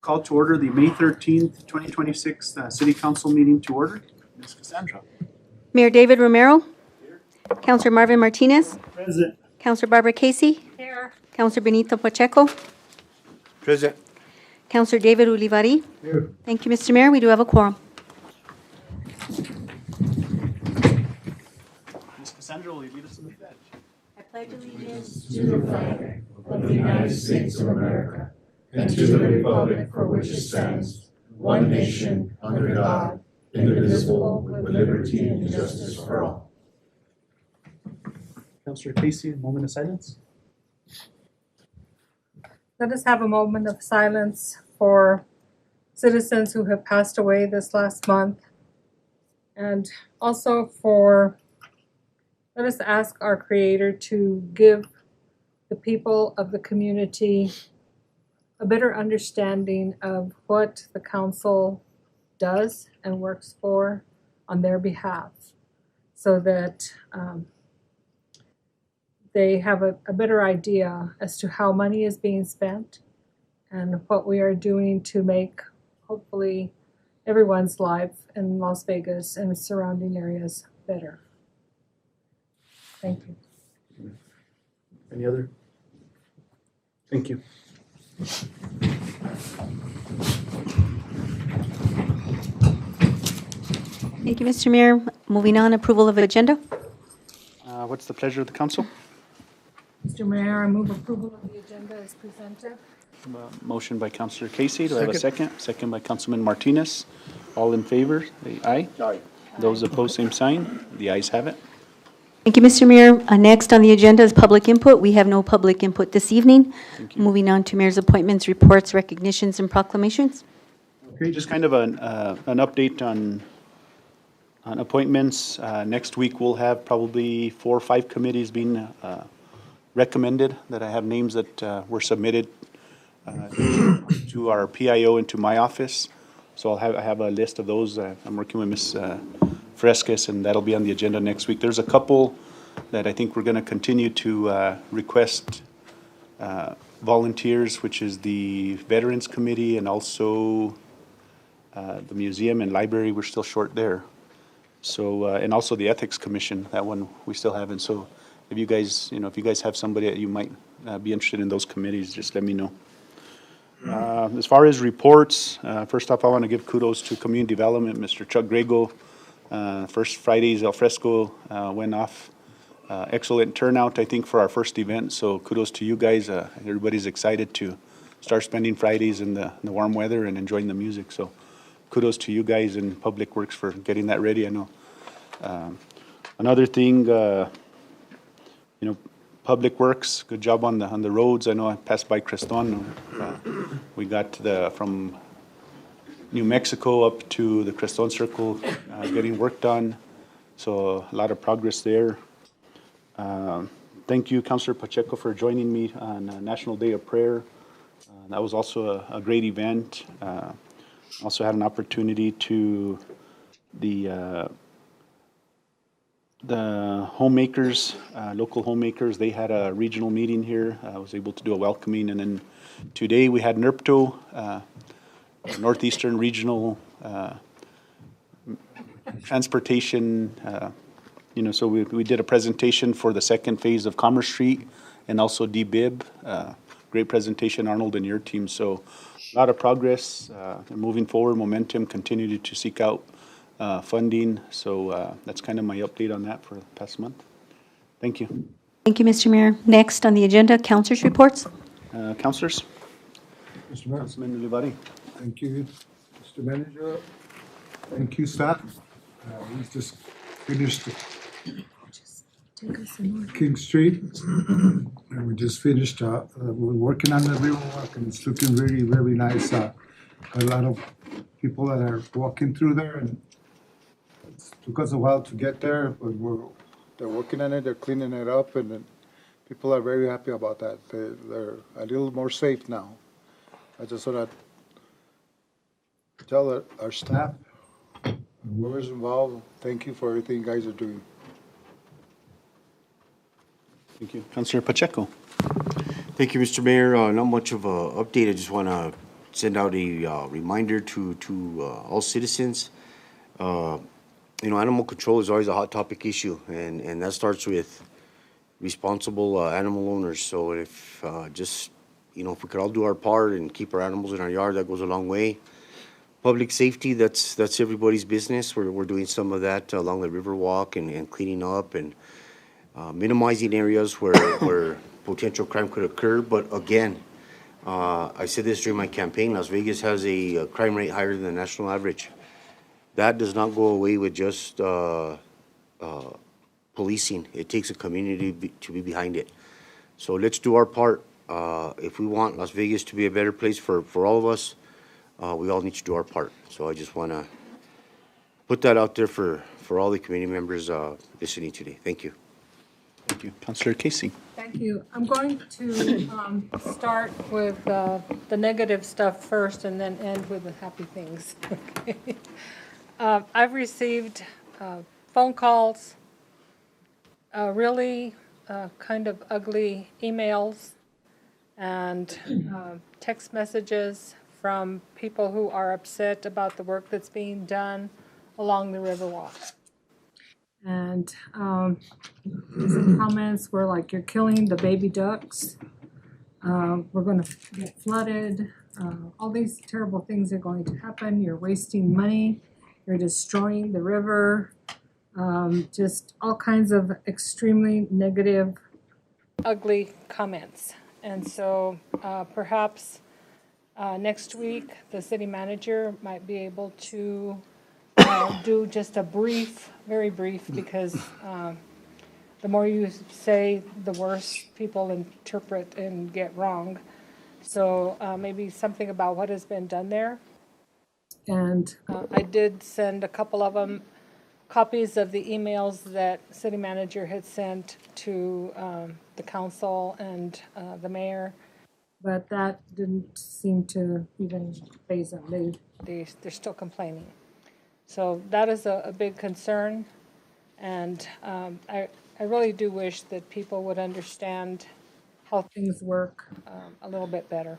call to order the May 13th, 2026 City Council meeting to order. Ms. Cassandra. Mayor David Romero. Councilor Marvin Martinez. Present. Councilor Barbara Casey. Here. Councilor Benito Pacheco. Present. Councilor David Ulivari. Here. Thank you, Mr. Mayor. We do have a quorum. Ms. Cassandra, will you lead us in the pledge? I pledge allegiance to the flag of the United States of America and to the republic for which it stands, one nation, under God, indivisible, with liberty and justice for all. Councilor Casey, a moment of silence. Let us have a moment of silence for citizens who have passed away this last month. And also let us ask our Creator to give the people of the community a better understanding of what the council does and works for on their behalf, so that they have a better idea as to how money is being spent and what we are doing to make, hopefully, everyone's life in Las Vegas and surrounding areas better. Thank you. Any other? Thank you. Thank you, Mr. Mayor. Moving on, approval of agenda. What's the pleasure of the council? Mr. Mayor, I move approval of the agenda as presented. Motion by Councilor Casey. Do I have a second? Second by Councilman Martinez. All in favor, say aye. Aye. Those opposed, same sign. The ayes have it. Thank you, Mr. Mayor. Next on the agenda is public input. We have no public input this evening. Thank you. Moving on to mayor's appointments, reports, recognitions, and proclamations. Okay, just kind of an update on appointments. Next week, we'll have probably 4 or 5 committees being recommended that I have names that were submitted to our PIO and to my office. So I have a list of those. I'm working with Ms. Fresquez, and that'll be on the agenda next week. There's a couple that I think we're going to continue to request volunteers, which is the Veterans Committee and also the museum and library. We're still short there. So, and also the Ethics Commission, that one we still haven't. So if you guys, if you guys have somebody that you might be interested in those committees, just let me know. As far as reports, first off, I want to give kudos to Community Development, Mr. Chuck Grego. First Friday's Al Fresco went off. Excellent turnout, I think, for our first event. So kudos to you guys. Everybody's excited to start spending Fridays in the warm weather and enjoying the music. So kudos to you guys in Public Works for getting that ready. I know. Another thing, Public Works, good job on the roads. I know I passed by Creston. We got from New Mexico up to the Creston Circle, getting work done. So a lot of progress there. Thank you, Councilor Pacheco, for joining me on National Day of Prayer. That was also a great event. Also had an opportunity to the homemakers, local homemakers, they had a regional meeting here. I was able to do a welcoming. And then today we had NERPTO, Northeastern Regional Transportation. So we did a presentation for the second phase of Commerce Street and also DBIB. Great presentation, Arnold and your team. So a lot of progress, moving forward, momentum, continue to seek out funding. So that's kind of my update on that for the past month. Thank you. Thank you, Mr. Mayor. Next on the agenda, councilors' reports. Councilors? Mr. Mayor. Councilman Ulivari. Thank you, Mr. Manager. Thank you, staff. We just finished King Street, and we just finished. We're working on the riverwalk, and it's looking really, really nice. A lot of people that are walking through there, and it took us a while to get there, but they're working on it. They're cleaning it up, and people are very happy about that. They're a little more safe now. I just want to tell our staff, whoever's involved, thank you for everything you guys are doing. Thank you. Councilor Pacheco. Thank you, Mr. Mayor. Not much of an update. I just want to send out a reminder to all citizens. Animal control is always a hot topic issue, and that starts with responsible animal owners. So if just, if we could all do our part and keep our animals in our yard, that goes a long way. Public safety, that's everybody's business. We're doing some of that along the Riverwalk and cleaning up and minimizing areas where potential crime could occur. But again, I said this during my campaign, Las Vegas has a crime rate higher than the national average. That does not go away with just policing. It takes a community to be behind it. So let's do our part. If we want Las Vegas to be a better place for all of us, we all need to do our part. So I just want to put that out there for all the community members listening today. Thank you. Thank you. Councillor Casey. Thank you. I'm going to start with the negative stuff first and then end with the happy things. Okay. I've received phone calls, really kind of ugly emails, and text messages from people who are upset about the work that's being done along the Riverwalk. And some comments were like, you're killing the baby ducks. We're going to get flooded. All these terrible things are going to happen. You're wasting money. You're destroying the river. Just all kinds of extremely negative, ugly comments. And so perhaps next week, the city manager might be able to do just a brief, very brief, because the more you say, the worse people interpret and get wrong. So maybe something about what has been done there. And I did send a couple of them copies of the emails that city manager had sent to the council and the mayor. But that didn't seem to even faze them. They're still complaining. So that is a big concern, and I really do wish that people would understand how things work a little bit better.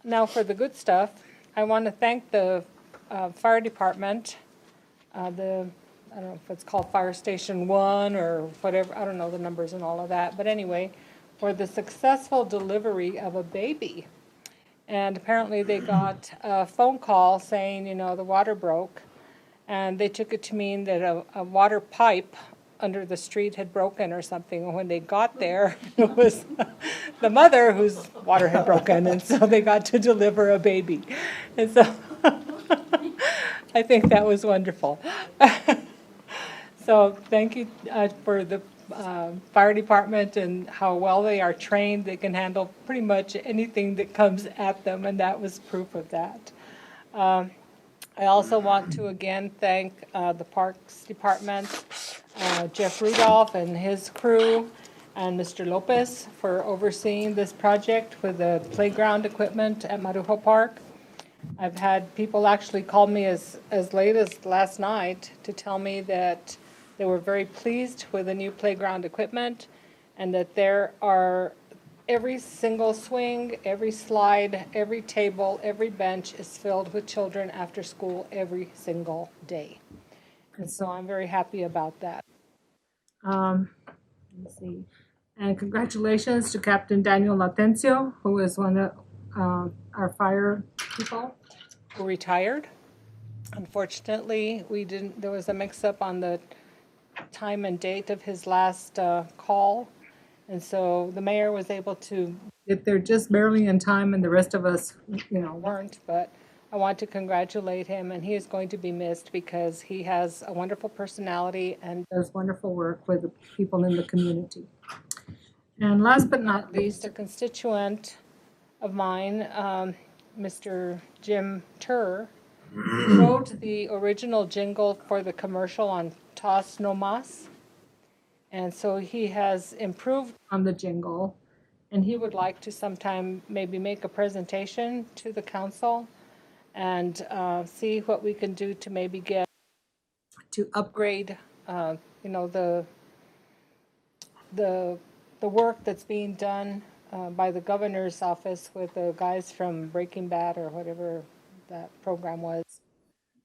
Now for the good stuff, I want to thank the fire department, I don't know if it's called Fire Station 1 or whatever, I don't know the numbers and all of that, but anyway, for the successful delivery of a baby. And apparently they got a phone call saying, the water broke. And they took it to mean that a water pipe under the street had broken or something. And when they got there, it was the mother whose water had broken. And so they got to deliver a baby. And so I think that was wonderful. So thank you for the fire department and how well they are trained. They can handle pretty much anything that comes at them, and that was proof of that. I also want to again thank the Parks Department, Jeff Rudolph and his crew, and Mr. Lopez for overseeing this project with the playground equipment at Marujo Park. I've had people actually call me as late as last night to tell me that they were very pleased with the new playground equipment, and that there are every single swing, every slide, every table, every bench is filled with children after school every single day. And so I'm very happy about that. Let's see. And congratulations to Captain Daniel Latencio, who is one of our fire people who retired. Unfortunately, there was a mix-up on the time and date of his last call. And so the mayor was able to get there just barely in time, and the rest of us, weren't. But I want to congratulate him, and he is going to be missed because he has a wonderful personality and does wonderful work with the people in the community. And last but not least, a constituent of mine, Mr. Jim Turr, wrote the original jingle for the commercial on Toss No Mas. And so he has improved on the jingle, and he would like to sometime maybe make a presentation to the council and see what we can do to maybe get to upgrade, the work that's being done by the governor's office with the guys from Breaking Bad or whatever that program was,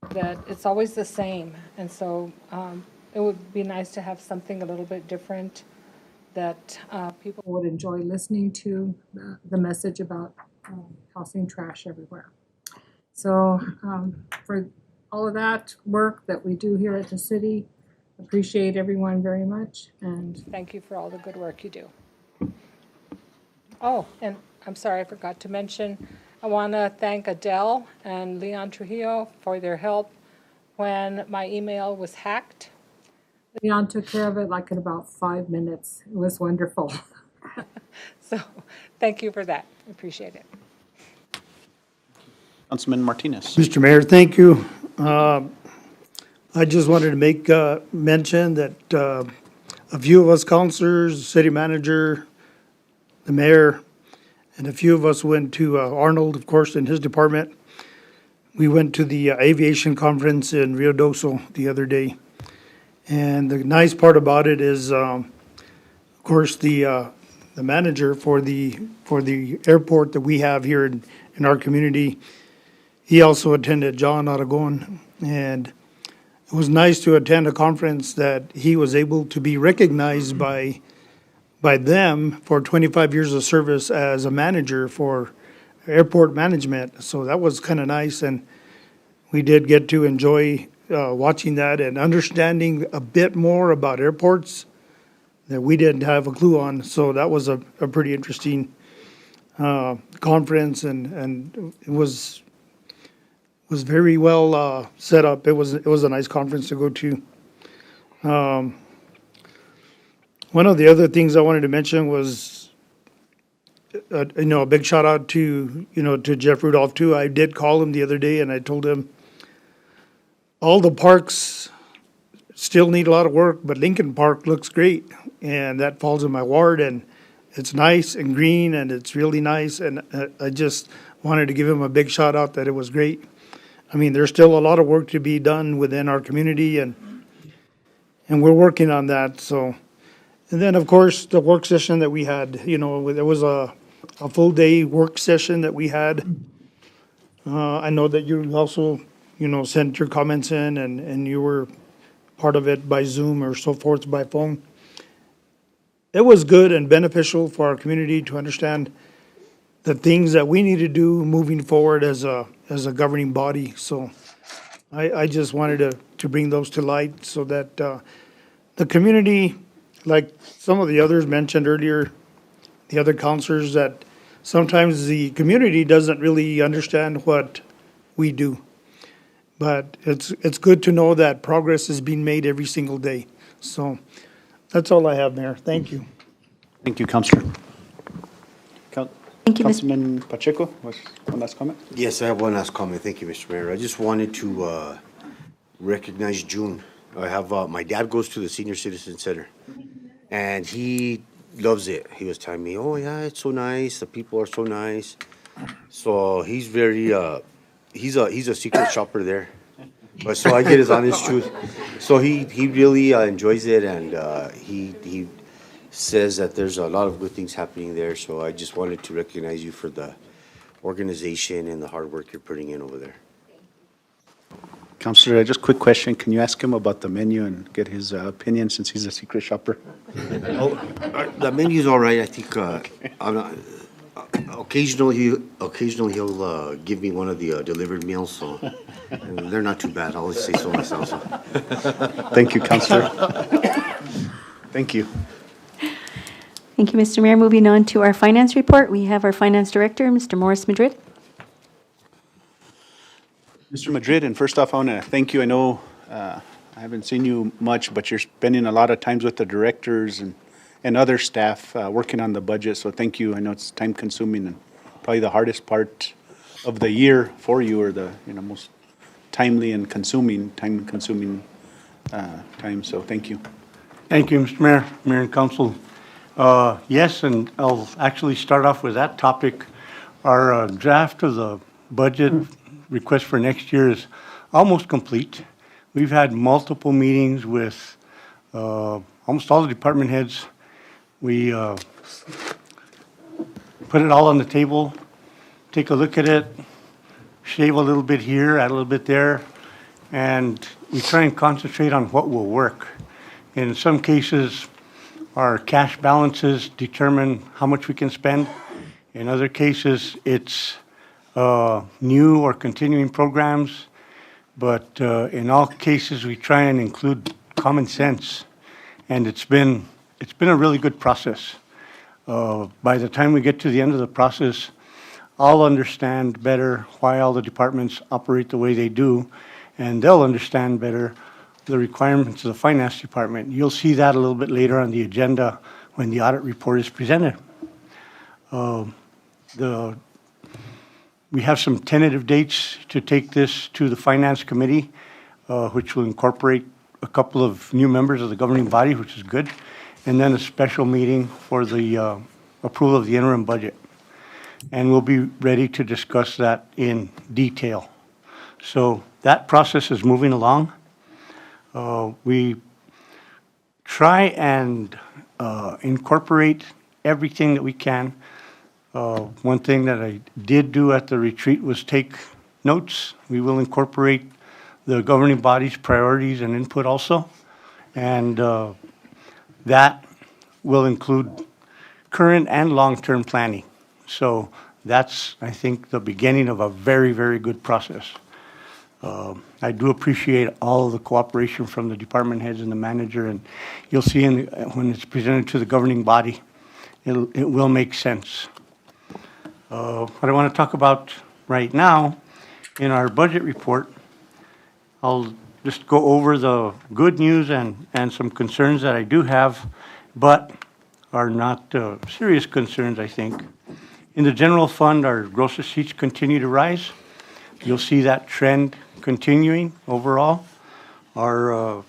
that it's always the same. And so it would be nice to have something a little bit different that people would enjoy listening to, the message about tossing trash everywhere. So for all of that work that we do here at the city, appreciate everyone very much, and thank you for all the good work you do. Oh, and I'm sorry, I forgot to mention, I want to thank Adele and Leon Trujillo for their help when my email was hacked. Leon took care of it like in about 5 minutes. It was wonderful. So, thank you for that. Appreciate it. Councilman Martinez. Mr. Mayor, thank you. I just wanted to make mention that a few of us councilors, city manager, the mayor, and a few of us went to Arnold, of course, in his department. We went to the aviation conference in Rio Doso the other day. And the nice part about it is, of course, the manager for the airport that we have here in our community, he also attended John Aragon, and it was nice to attend a conference that he was able to be recognized by them for 25 years of service as a manager for airport management. So that was kind of nice, and we did get to enjoy watching that and understanding a bit more about airports that we didn't have a clue on. So that was a pretty interesting conference, and it was very well set up. It was a nice conference to go to. One of the other things I wanted to mention was, a big shout out to Jeff Rudolph too. I did call him the other day and I told him all the parks still need a lot of work, but Lincoln Park looks great, and that falls in my ward, and it's nice and green, and it's really nice, and I just wanted to give him a big shout out that it was great. I mean, there's still a lot of work to be done within our community, and we're working on that. So, and then of course the work session that we had, there was a full day work session that we had. I know that you also, sent your comments in, and you were part of it by Zoom or so forth by phone. It was good and beneficial for our community to understand the things that we need to do moving forward as a governing body. So I just wanted to bring those to light so that the community, like some of the others mentioned earlier, the other counselors, that sometimes the community doesn't really understand what we do. But it's good to know that progress is being made every single day. So that's all I have, Mayor. Thank you. Thank you, Councilor. Thank you, Mr. Councilman Pacheco, was one last comment? Yes, I have one last comment. Thank you, Mr. Mayor. I just wanted to recognize June. I have, my dad goes to the Senior Citizen Center, and he loves it. He was telling me, oh, yeah, it's so nice. The people are so nice. So he's very, he's a secret shopper there. But so I get his honest truth. So he really enjoys it, and he says that there's a lot of good things happening there. So I just wanted to recognize you for the organization and the hard work you're putting in over there. Councilor, just quick question. Can you ask him about the menu and get his opinion since he's a secret shopper? The menu's all right. I think I'm not, occasionally he'll give me one of the delivered meals, so they're not too bad. I'll always say so myself. So. Thank you, Councilor. Thank you. Thank you, Mr. Mayor. Moving on to our finance report, we have our finance director, Mr. Morris Madrid. Mr. Madrid, and first off, I want to thank you. I know I haven't seen you much, but you're spending a lot of times with the directors and other staff working on the budget, so thank you. I know it's time-consuming and probably the hardest part of the year for you, or the most timely and time-consuming time, so thank you. Thank you, Mr. Mayor, Mayor and Council. Yes, and I'll actually start off with that topic. Our draft of the budget request for next year is almost complete. We've had multiple meetings with almost all the department heads. We put it all on the table, take a look at it, shave a little bit here, add a little bit there, and we try and concentrate on what will work. In some cases, our cash balances determine how much we can spend. In other cases, it's new or continuing programs. But in all cases, we try and include common sense. And it's been a really good process. By the time we get to the end of the process, I'll understand better why all the departments operate the way they do, and they'll understand better the requirements of the finance department. You'll see that a little bit later on the agenda when the audit report is presented. We have some tentative dates to take this to the Finance Committee, which will incorporate a couple of new members of the governing body, which is good, and then a special meeting for the approval of the interim budget. And we'll be ready to discuss that in detail. So that process is moving along. We try and incorporate everything that we can. One thing that I did do at the retreat was take notes. We will incorporate the governing body's priorities and input also. And that will include current and long-term planning. So that's, I think, the beginning of a very, very good process. I do appreciate all of the cooperation from the department heads and the manager, and you'll see when it's presented to the governing body, it will make sense. What I want to talk about right now, in our budget report, I'll just go over the good news and some concerns that I do have, but are not serious concerns, I think. In the general fund, our gross receipts continue to rise. You'll see that trend continuing overall. Our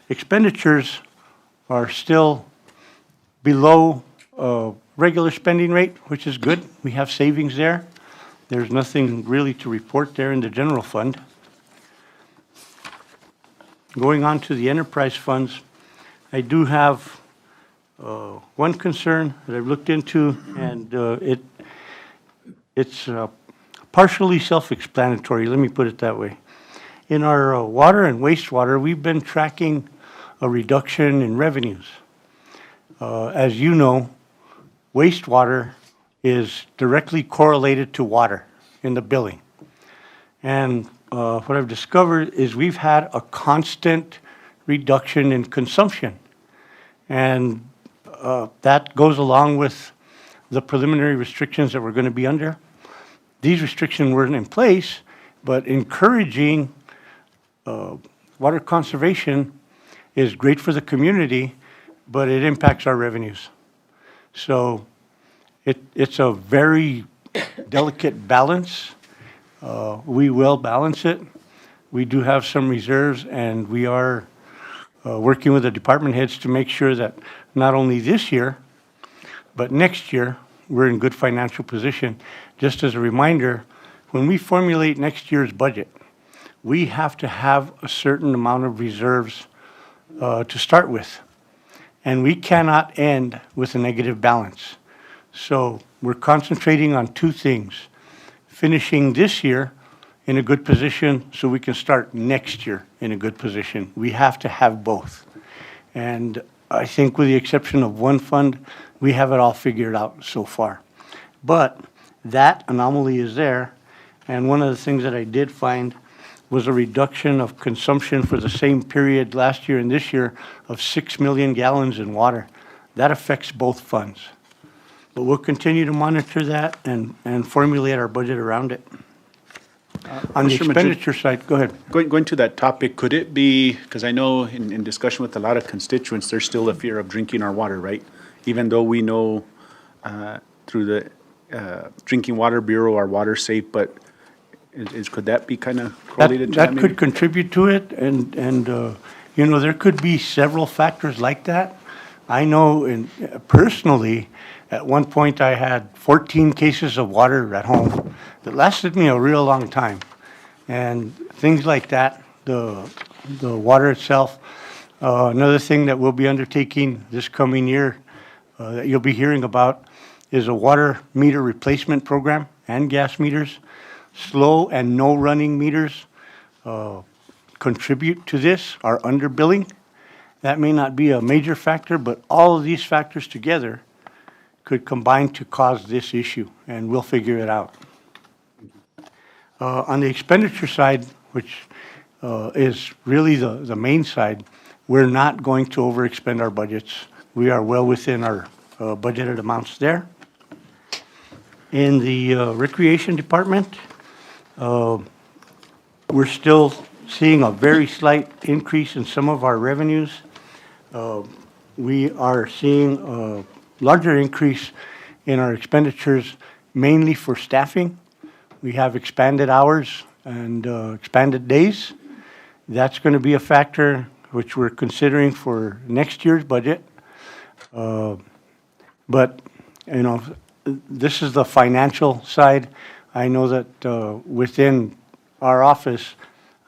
expenditures are still below regular spending rate, which is good. We have savings there. There's nothing really to report there in the general fund. Going on to the enterprise funds, I do have one concern that I've looked into, and it's partially self-explanatory, let me put it that way. In our water and wastewater, we've been tracking a reduction in revenues. As you know, wastewater is directly correlated to water in the billing. And what I've discovered is we've had a constant reduction in consumption. And that goes along with the preliminary restrictions that we're going to be under. These restrictions weren't in place, but encouraging water conservation is great for the community, but it impacts our revenues. So it's a very delicate balance. We will balance it. We do have some reserves, and we are working with the department heads to make sure that not only this year, but next year, we're in good financial position. Just as a reminder, when we formulate next year's budget, we have to have a certain amount of reserves to start with. And we cannot end with a negative balance. So we're concentrating on two things: finishing this year in a good position so we can start next year in a good position. We have to have both. And I think with the exception of one fund, we have it all figured out so far. But that anomaly is there, and one of the things that I did find was a reduction of consumption for the same period last year and this year of 6 million gallons in water. That affects both funds. But we'll continue to monitor that and formulate our budget around it. On the Mr. Madrid, expenditure side, go ahead. Going to that topic, could it be, because I know in discussion with a lot of constituents, there's still a fear of drinking our water, right? Even though we know through the Drinking Water Bureau our water's safe, but could that be kind of correlated to that? That could contribute to it, and you know, there could be several factors like that. I know personally, at one point I had 14 cases of water at home that lasted me a real long time. And things like that, the water itself. Another thing that we'll be undertaking this coming year that you'll be hearing about is a water meter replacement program and gas meters. Slow and no running meters contribute to this, are underbilling. That may not be a major factor, but all of these factors together could combine to cause this issue, and we'll figure it out. On the expenditure side, which is really the main side, we're not going to overexpend our budgets. We are well within our budgeted amounts there. In the recreation department, we're still seeing a very slight increase in some of our revenues. We are seeing a larger increase in our expenditures, mainly for staffing. We have expanded hours and expanded days. That's going to be a factor which we're considering for next year's budget. But, you know, this is the financial side. I know that within our office,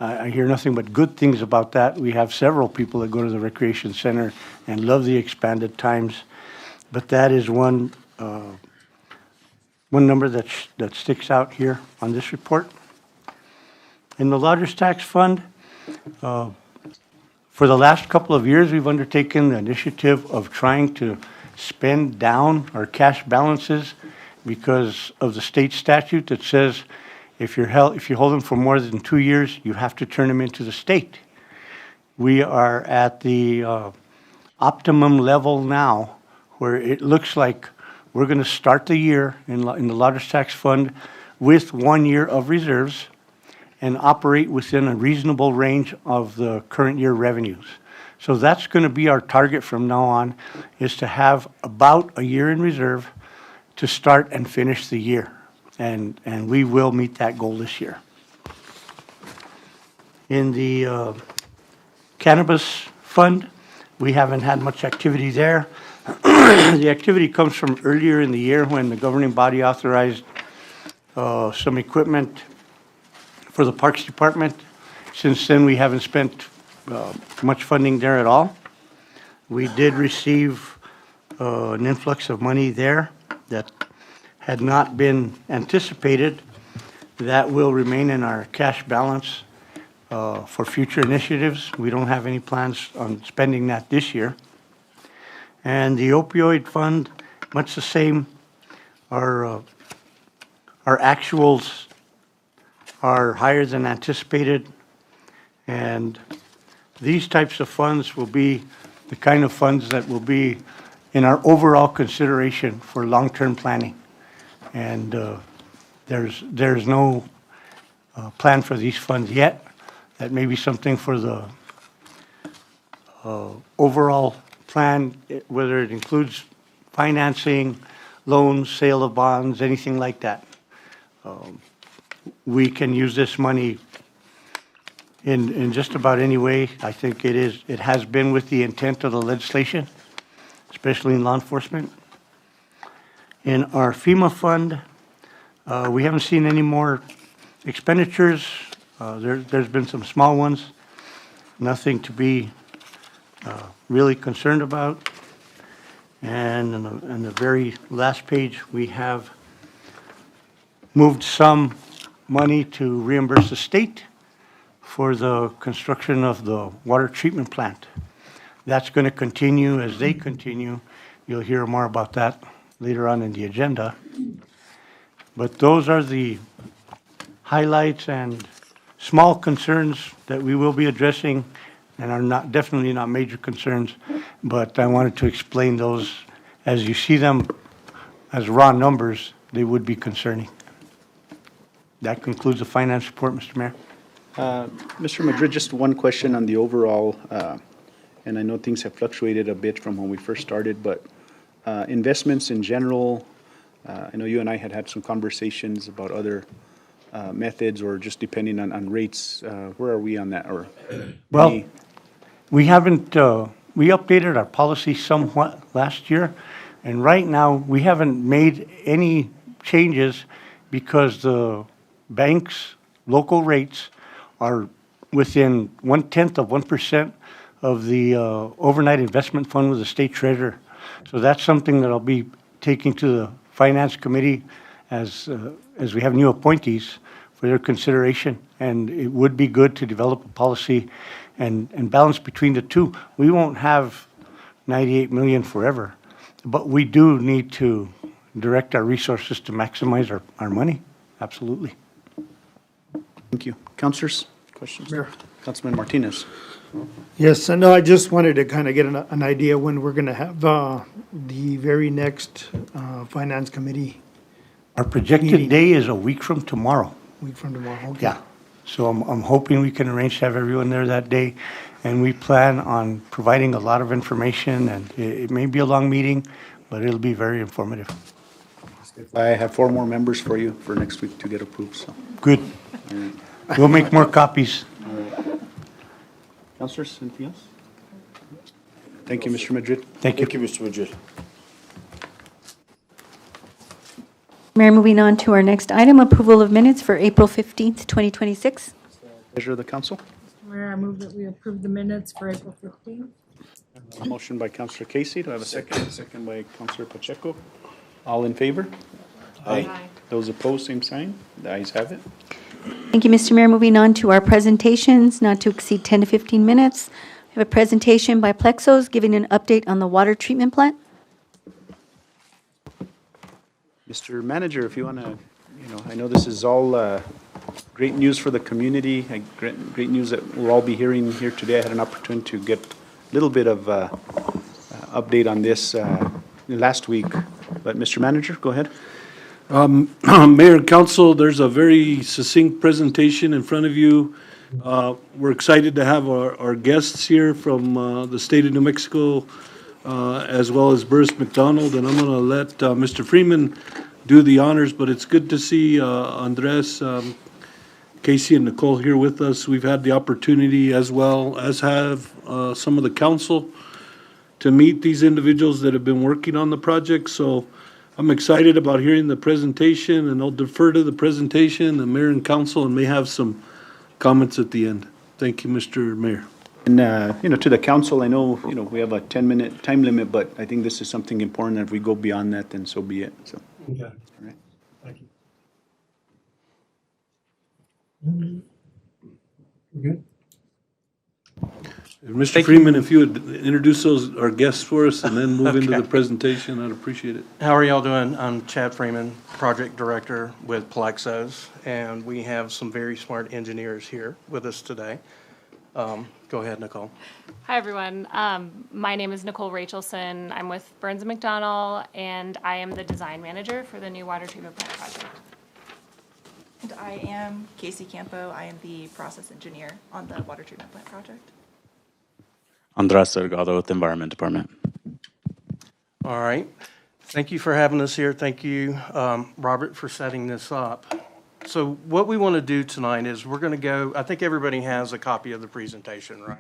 I hear nothing but good things about that. We have several people that go to the recreation center and love the expanded times. But that is one number that sticks out here on this report. In the lodgers tax fund, for the last couple of years, we've undertaken the initiative of trying to spend down our cash balances because of the state statute that says if you hold them for more than 2 years, you have to turn them into the state. We are at the optimum level now where it looks like we're going to start the year in the lodgers tax fund with 1 year of reserves and operate within a reasonable range of the current year revenues. So that's going to be our target from now on, is to have about a year in reserve to start and finish the year. And we will meet that goal this year. In the cannabis fund, we haven't had much activity there. The activity comes from earlier in the year when the governing body authorized some equipment for the Parks Department. Since then, we haven't spent much funding there at all. We did receive an influx of money there that had not been anticipated. That will remain in our cash balance for future initiatives. We don't have any plans on spending that this year. And the opioid fund, much the same. Our actuals are higher than anticipated, and these types of funds will be the kind of funds that will be in our overall consideration for long-term planning. And there's no plan for these funds yet. That may be something for the overall plan, whether it includes financing, loans, sale of bonds, anything like that. We can use this money in just about any way. I think it has been with the intent of the legislation, especially in law enforcement. In our FEMA fund, we haven't seen any more expenditures. There's been some small ones, nothing to be really concerned about. And on the very last page, we have moved some money to reimburse the state for the construction of the water treatment plant. That's going to continue as they continue. You'll hear more about that later on in the agenda. But those are the highlights and small concerns that we will be addressing, and are definitely not major concerns, but I wanted to explain those. As you see them as raw numbers, they would be concerning. That concludes the finance report, Mr. Mayor. Mr. Madrid, just one question on the overall, and I know things have fluctuated a bit from when we first started, but investments in general, I know you and I had some conversations about other methods, or just depending on rates. Where are we on that? Or Well, we haven't, we updated our policy somewhat last year, and right now, we haven't made any changes because the bank's local rates are within 0.1% of the overnight investment fund with the state treasurer. So that's something that I'll be taking to the Finance Committee as we have new appointees for their consideration. And it would be good to develop a policy and balance between the two. We won't have 98 million forever, but we do need to direct our resources to maximize our money. Absolutely. Thank you. Councilors, questions? Councilman Martinez. Yes, and I just wanted to kind of get an idea when we're going to have the very next Finance Committee Our projected Meeting. day is a week from tomorrow. week from tomorrow. Okay. Yeah. So I'm hoping we can arrange to have everyone there that day. And we plan on providing a lot of information, and it may be a long meeting, but it'll be very informative. I have 4 more members for you for next week to get approved, so. Good. We'll make more copies. Councilors, anything else? Thank you, Mr. Madrid. Thank you. Thank you, Mr. Madrid. Mayor, moving on to our next item, approval of minutes for April 15th, 2026. Pleasure of the council. Mayor, I move that we approve the minutes for April 15th. A motion by Councilor Casey. Do I have a second? Second by Councilor Pacheco. All in favor? Aye. Those opposed, same sign. The ayes have it. Thank you, Mr. Mayor. Moving on to our presentations, not to exceed 10 to 15 minutes. We have a presentation by Plexos giving an update on the water treatment plant. Mr. Manager, if you want to, I know this is all great news for the community, great news that we'll all be hearing here today. I had an opportunity to get a little bit of update on this last week. But Mr. Manager, go ahead. Mayor and Council, there's a very succinct presentation in front of you. We're excited to have our guests here from the state of New Mexico, as well as Burris McDonald, and I'm going to let Mr. Freeman do the honors, but it's good to see Andres, Casey, and Nicole here with us. We've had the opportunity, as well as have some of the council, to meet these individuals that have been working on the project. So I'm excited about hearing the presentation, and I'll defer to the presentation, the mayor and council, and may have some comments at the end. Thank you, Mr. Mayor. And, to the council, I know, we have a 10-minute time limit, but I think this is something important. If we go beyond that, then so be it, so. Okay. All right. Thank you. Good. Mr. Freeman, if you would introduce our guests for us and then move into the Okay. presentation, I'd appreciate it. How are y'all doing? I'm Chad Freeman, Project Director with Plexos, and we have some very smart engineers here with us today. Go ahead, Nicole. Hi, everyone. My name is Nicole Rachelson. I'm with Burns & McDonnell, and I am the design manager for the new water treatment plant project. And I am Casey Campo. I am the process engineer on the water treatment plant project. Andres Delgado with the Environment Department. All right. Thank you for having us here. Thank you, Robert, for setting this up. So what we want to do tonight is we're going to go, I think everybody has a copy of the presentation, right?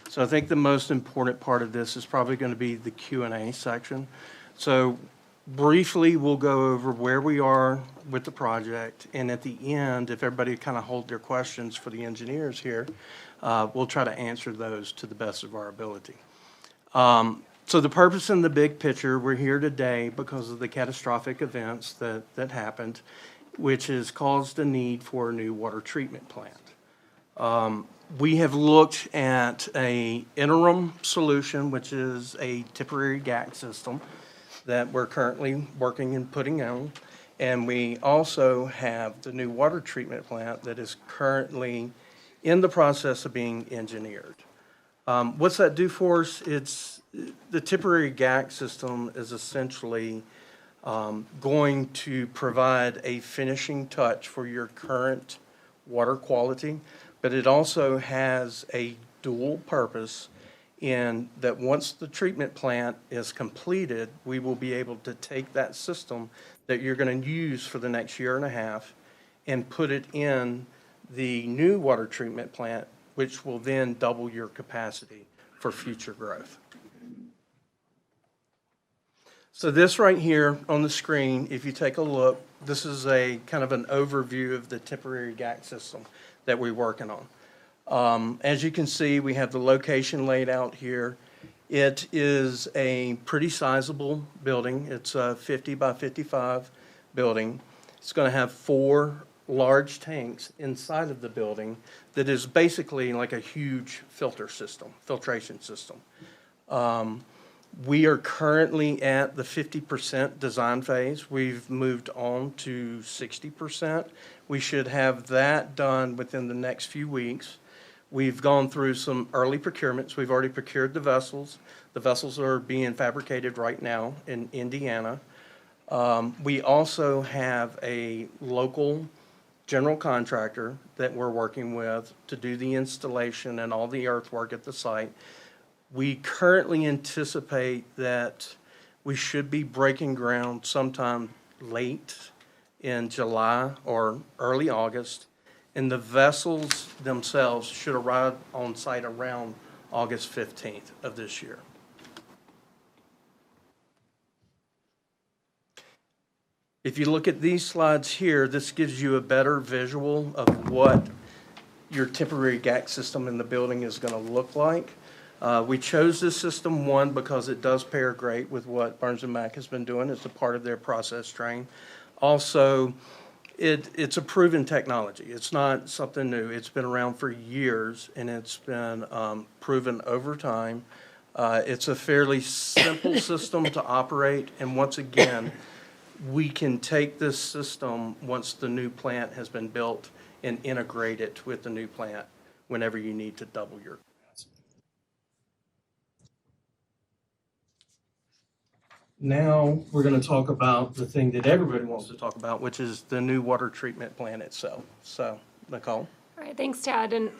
So I think the most important part of this is probably going to be the Q&A section. So briefly, we'll go over where we are with the project, and at the end, if everybody kind of hold their questions for the engineers here, we'll try to answer those to the best of our ability. So the purpose and the big picture, we're here today because of the catastrophic events that happened, which has caused a need for a new water treatment plant. We have looked at a interim solution, which is a temporary GAC system that we're currently working and putting on. And we also have the new water treatment plant that is currently in the process of being engineered. What's that do for us? It's the temporary GAC system is essentially going to provide a finishing touch for your current water quality, but it also has a dual purpose in that once the treatment plant is completed, we will be able to take that system that you're going to use for the next year and a half and put it in the new water treatment plant, which will then double your capacity for future growth. So this right here on the screen, if you take a look, this is a kind of an overview of the temporary GAC system that we're working on. As you can see, we have the location laid out here. It is a pretty sizable building. It's a 50 by 55 building. It's going to have 4 large tanks inside of the building that is basically like a huge filtration system. We are currently at the 50% design phase. We've moved on to 60%. We should have that done within the next few weeks. We've gone through some early procurements. We've already procured the vessels. The vessels are being fabricated right now in Indiana. We also have a local general contractor that we're working with to do the installation and all the earthwork at the site. We currently anticipate that we should be breaking ground sometime late in July or early August, and the vessels themselves should arrive on site around August 15th of this year. If you look at these slides here, this gives you a better visual of what your temporary GAC system in the building is going to look like. We chose this system, one, because it does pair great with what Burns & Mac has been doing. It's a part of their process train. Also, it's a proven technology. It's not something new. It's been around for years, and it's been proven over time. It's a fairly simple system to operate, and once again, we can take this system once the new plant has been built and integrate it with the new plant whenever you need to double your capacity. Now, we're going to talk about the thing that everybody wants to talk about, which is the new water treatment plant itself. So, Nicole. All right, thanks, Chad, and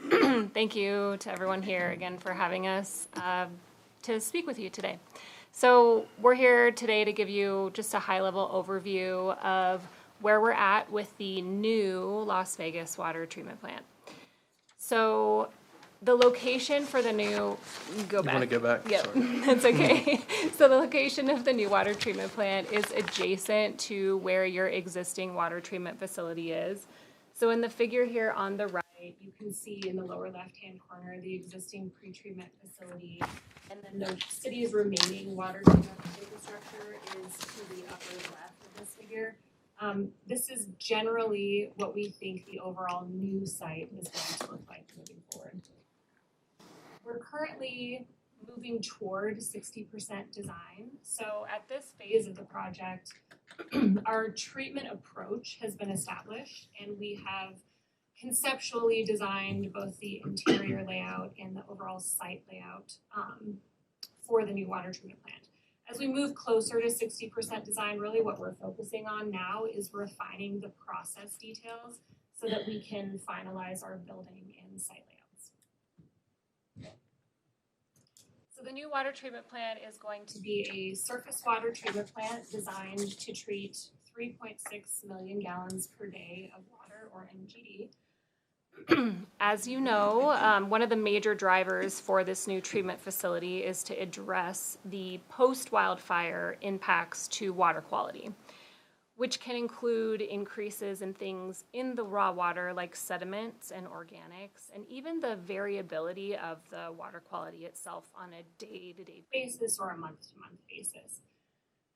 thank you to everyone here again for having us to speak with you today. So we're here today to give you just a high-level overview of where we're at with the new Las Vegas water treatment plant. So the location for the new, go back. You want to go back? Yep, Sorry. that's okay. So the location of the new water treatment plant is adjacent to where your existing water treatment facility is. So in the figure here on the right, you can see in the lower left-hand corner the existing pretreatment facility, and then the city's remaining water treatment infrastructure is to the upper left of this figure. This is generally what we think the overall new site is going to look like moving forward. We're currently moving toward 60% design. So at this phase of the project, our treatment approach has been established, and we have conceptually designed both the interior layout and the overall site layout for the new water treatment plant. As we move closer to 60% design, really what we're focusing on now is refining the process details so that we can finalize our building and site layouts. So the new water treatment plant is going to be a surface water treatment plant designed to treat 3.6 million gallons per day of water, or MGD. As you know, one of the major drivers for this new treatment facility is to address the post-wildfire impacts to water quality, which can include increases in things in the raw water like sediments and organics, and even the variability of the water quality itself on a day-to-day basis or a month-to-month basis.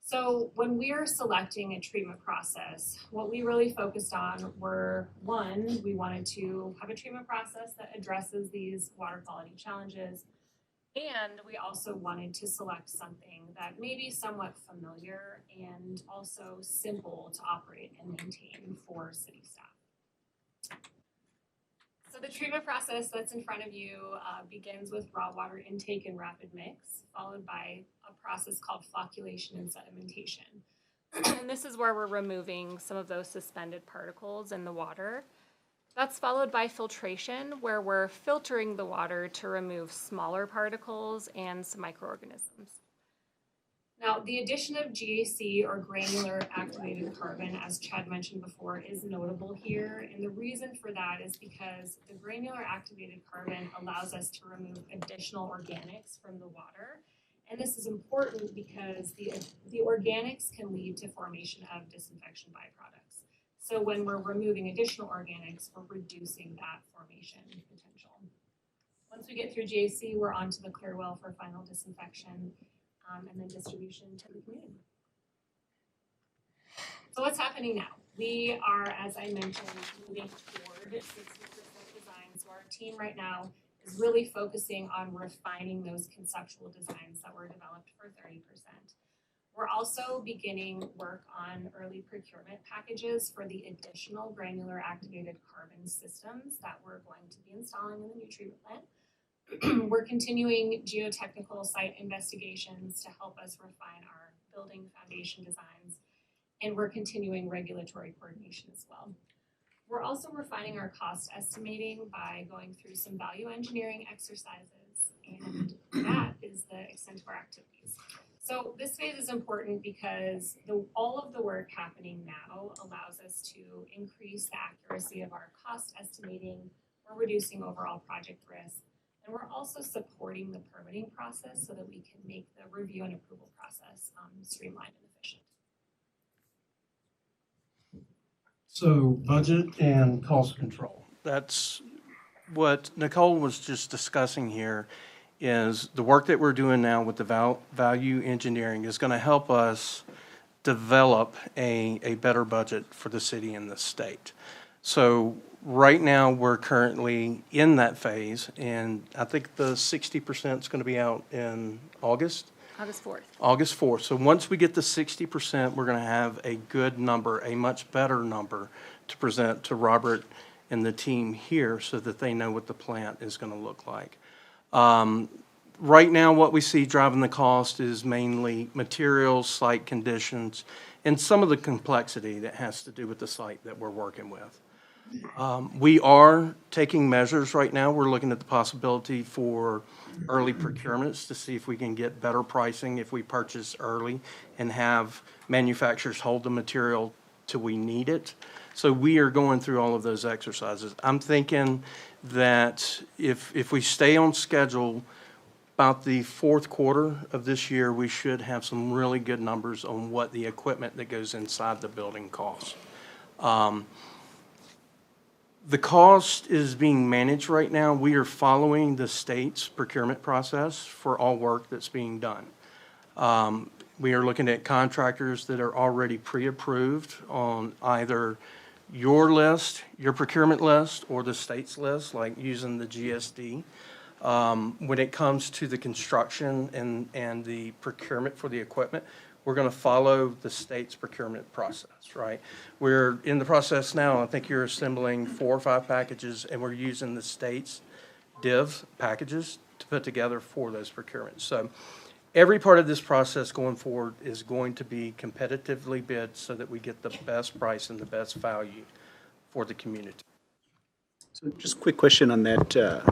So when we're selecting a treatment process, what we really focused on were, one, we wanted to have a treatment process that addresses these water quality challenges, and we also wanted to select something that may be somewhat familiar and also simple to operate and maintain for city staff. So the treatment process that's in front of you begins with raw water intake and rapid mix, followed by a process called flocculation and sedimentation. And this is where we're removing some of those suspended particles in the water. That's followed by filtration, where we're filtering the water to remove smaller particles and some microorganisms. Now, the addition of GAC, or granular activated carbon, as Chad mentioned before, is notable here. And the reason for that is because the granular activated carbon allows us to remove additional organics from the water. And this is important because the organics can lead to formation of disinfection byproducts. So when we're removing additional organics, we're reducing that formation potential. Once we get through GAC, we're on to the clear well for final disinfection, and then distribution to the community. So what's happening now? We are, as I mentioned, moving toward 60% design. So our team right now is really focusing on refining those conceptual designs that were developed for 30%. We're also beginning work on early procurement packages for the additional granular activated carbon systems that we're going to be installing in the new treatment plant. We're continuing geotechnical site investigations to help us refine our building foundation designs, and we're continuing regulatory coordination as well. We're also refining our cost estimating by going through some value engineering exercises, and that is the extent of our activities. So this phase is important because all of the work happening now allows us to increase the accuracy of our cost estimating. We're reducing overall project risk, and we're also supporting the permitting process so that we can make the review and approval process streamlined and efficient. So budget and cost control. That's what Nicole was just discussing here, is the work that we're doing now with the value engineering is going to help us develop a better budget for the city and the state. So right now, we're currently in that phase, and I think the 60% is going to be out in August? August 4th. August 4th. So once we get to 60%, we're going to have a good number, a much better number to present to Robert and the team here so that they know what the plant is going to look like. Right now, what we see driving the cost is mainly materials, site conditions, and some of the complexity that has to do with the site that we're working with. We are taking measures right now. We're looking at the possibility for early procurements to see if we can get better pricing if we purchase early and have manufacturers hold the material till we need it. So we are going through all of those exercises. I'm thinking that if we stay on schedule, about the fourth quarter of this year, we should have some really good numbers on what the equipment that goes inside the building costs. The cost is being managed right now. We are following the state's procurement process for all work that's being done. We are looking at contractors that are already pre-approved on either your list, your procurement list, or the state's list, like using the GSD. When it comes to the construction and the procurement for the equipment, we're going to follow the state's procurement process, right? We're in the process now. I think you're assembling 4 or 5 packages, and we're using the state's div packages to put together for those procurements. So every part of this process going forward is going to be competitively bid so that we get the best price and the best value for the community. So just a quick question on that,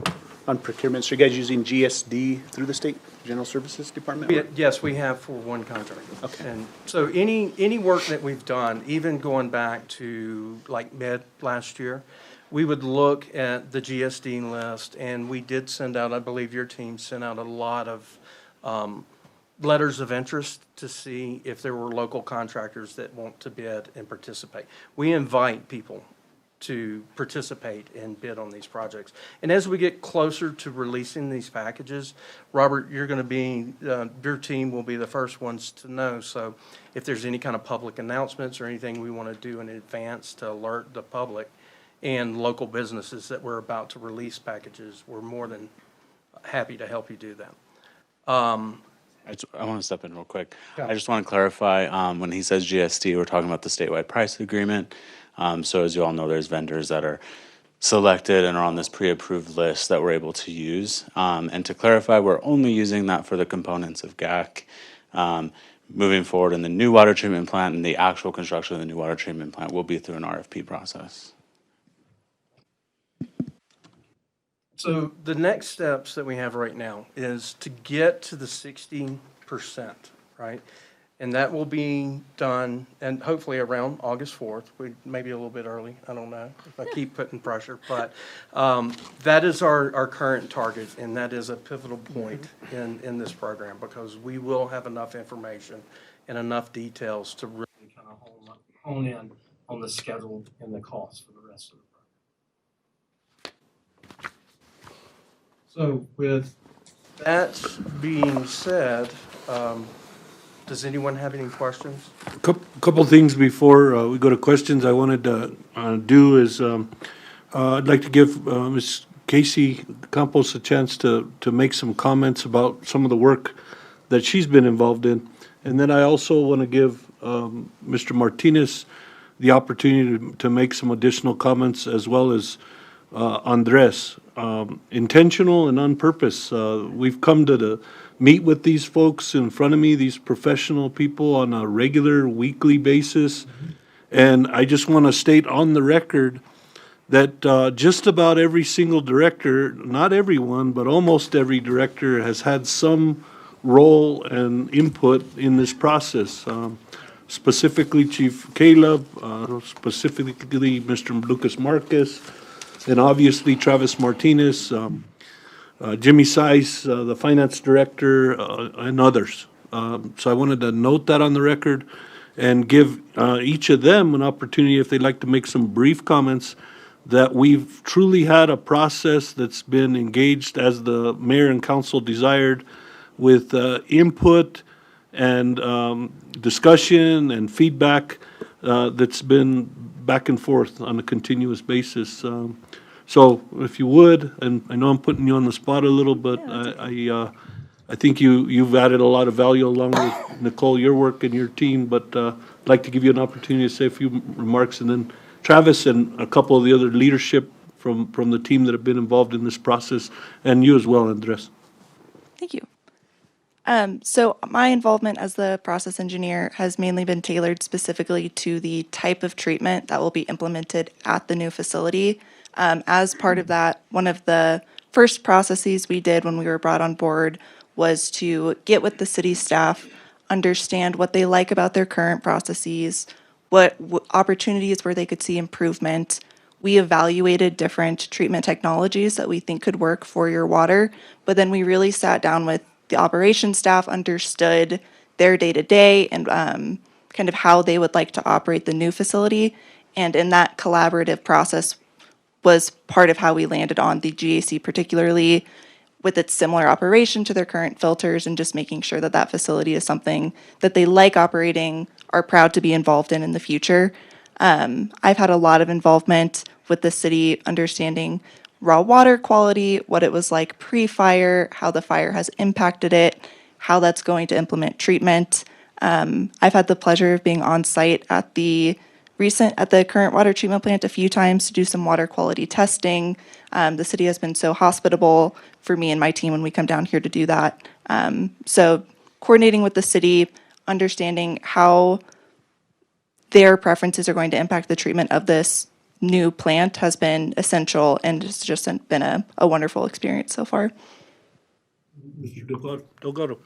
on procurement. So you guys using GSD through the State General Services Department? Yes, we have for one contract. Okay. And so any work that we've done, even going back to like mid last year, we would look at the GSD list, and we did send out, I believe your team sent out a lot of letters of interest to see if there were local contractors that want to bid and participate. We invite people to participate and bid on these projects. And as we get closer to releasing these packages, Robert, you're going to be, your team will be the first ones to know. So if there's any kind of public announcements or anything we want to do in advance to alert the public and local businesses that we're about to release packages, we're more than happy to help you do that. I want to step in real quick. Yeah. I just want to clarify, when he says GSD, we're talking about the statewide price agreement. So as you all know, there's vendors that are selected and are on this pre-approved list that we're able to use. And to clarify, we're only using that for the components of GAC. Moving forward in the new water treatment plant and the actual construction of the new water treatment plant will be through an RFP process. So the next steps that we have right now is to get to the 60%, right? And that will be done, and hopefully around August 4th, maybe a little bit early, I don't know, if I keep putting pressure. But that is our current target, and that is a pivotal point in this program, because we will have enough information and enough details to really kind of hone in on the schedule and the cost for the rest of the program. So with that being said, does anyone have any questions? Couple things before we go to questions I wanted to do is, I'd like to give Ms. Casey Campos a chance to make some comments about some of the work that she's been involved in. And then I also want to give Mr. Martinez the opportunity to make some additional comments, as well as Andres. Intentional and on purpose. We've come to meet with these folks in front of me, these professional people, on a regular, weekly basis. And I just want to state on the record that just about every single director, not everyone, but almost every director has had some role and input in this process. Specifically Chief Caleb, specifically Mr. Lucas Marquez, and obviously Travis Martinez, Jimmy Seiss, the finance director, and others. So I wanted to note that on the record and give each of them an opportunity, if they'd like to make some brief comments, that we've truly had a process that's been engaged as the mayor and council desired, with input and discussion and feedback that's been back and forth on a continuous basis. So if you would, and I know I'm putting you on the spot a little, but I think you've added a lot of value along with Nicole, your work and your team, but I'd like to give you an opportunity to say a few remarks, and then Travis and a couple of the other leadership from the team that have been involved in this process, and you as well, Andres. Thank you. So my involvement as the process engineer has mainly been tailored specifically to the type of treatment that will be implemented at the new facility. As part of that, one of the first processes we did when we were brought on board was to get with the city staff, understand what they like about their current processes, what opportunities where they could see improvement. We evaluated different treatment technologies that we think could work for your water, but then we really sat down with the operations staff, understood their day-to-day and kind of how they would like to operate the new facility. And in that collaborative process was part of how we landed on the GAC, particularly with its similar operation to their current filters, and just making sure that that facility is something that they like operating, are proud to be involved in the future. I've had a lot of involvement with the city, understanding raw water quality, what it was like pre-fire, how the fire has impacted it, how that's going to implement treatment. I've had the pleasure of being on site at the current water treatment plant a few times to do some water quality testing. The city has been so hospitable for me and my team when we come down here to do that. So coordinating with the city, understanding how their preferences are going to impact the treatment of this new plant has been essential, and it's just been a wonderful experience so far. Mr. Delgado.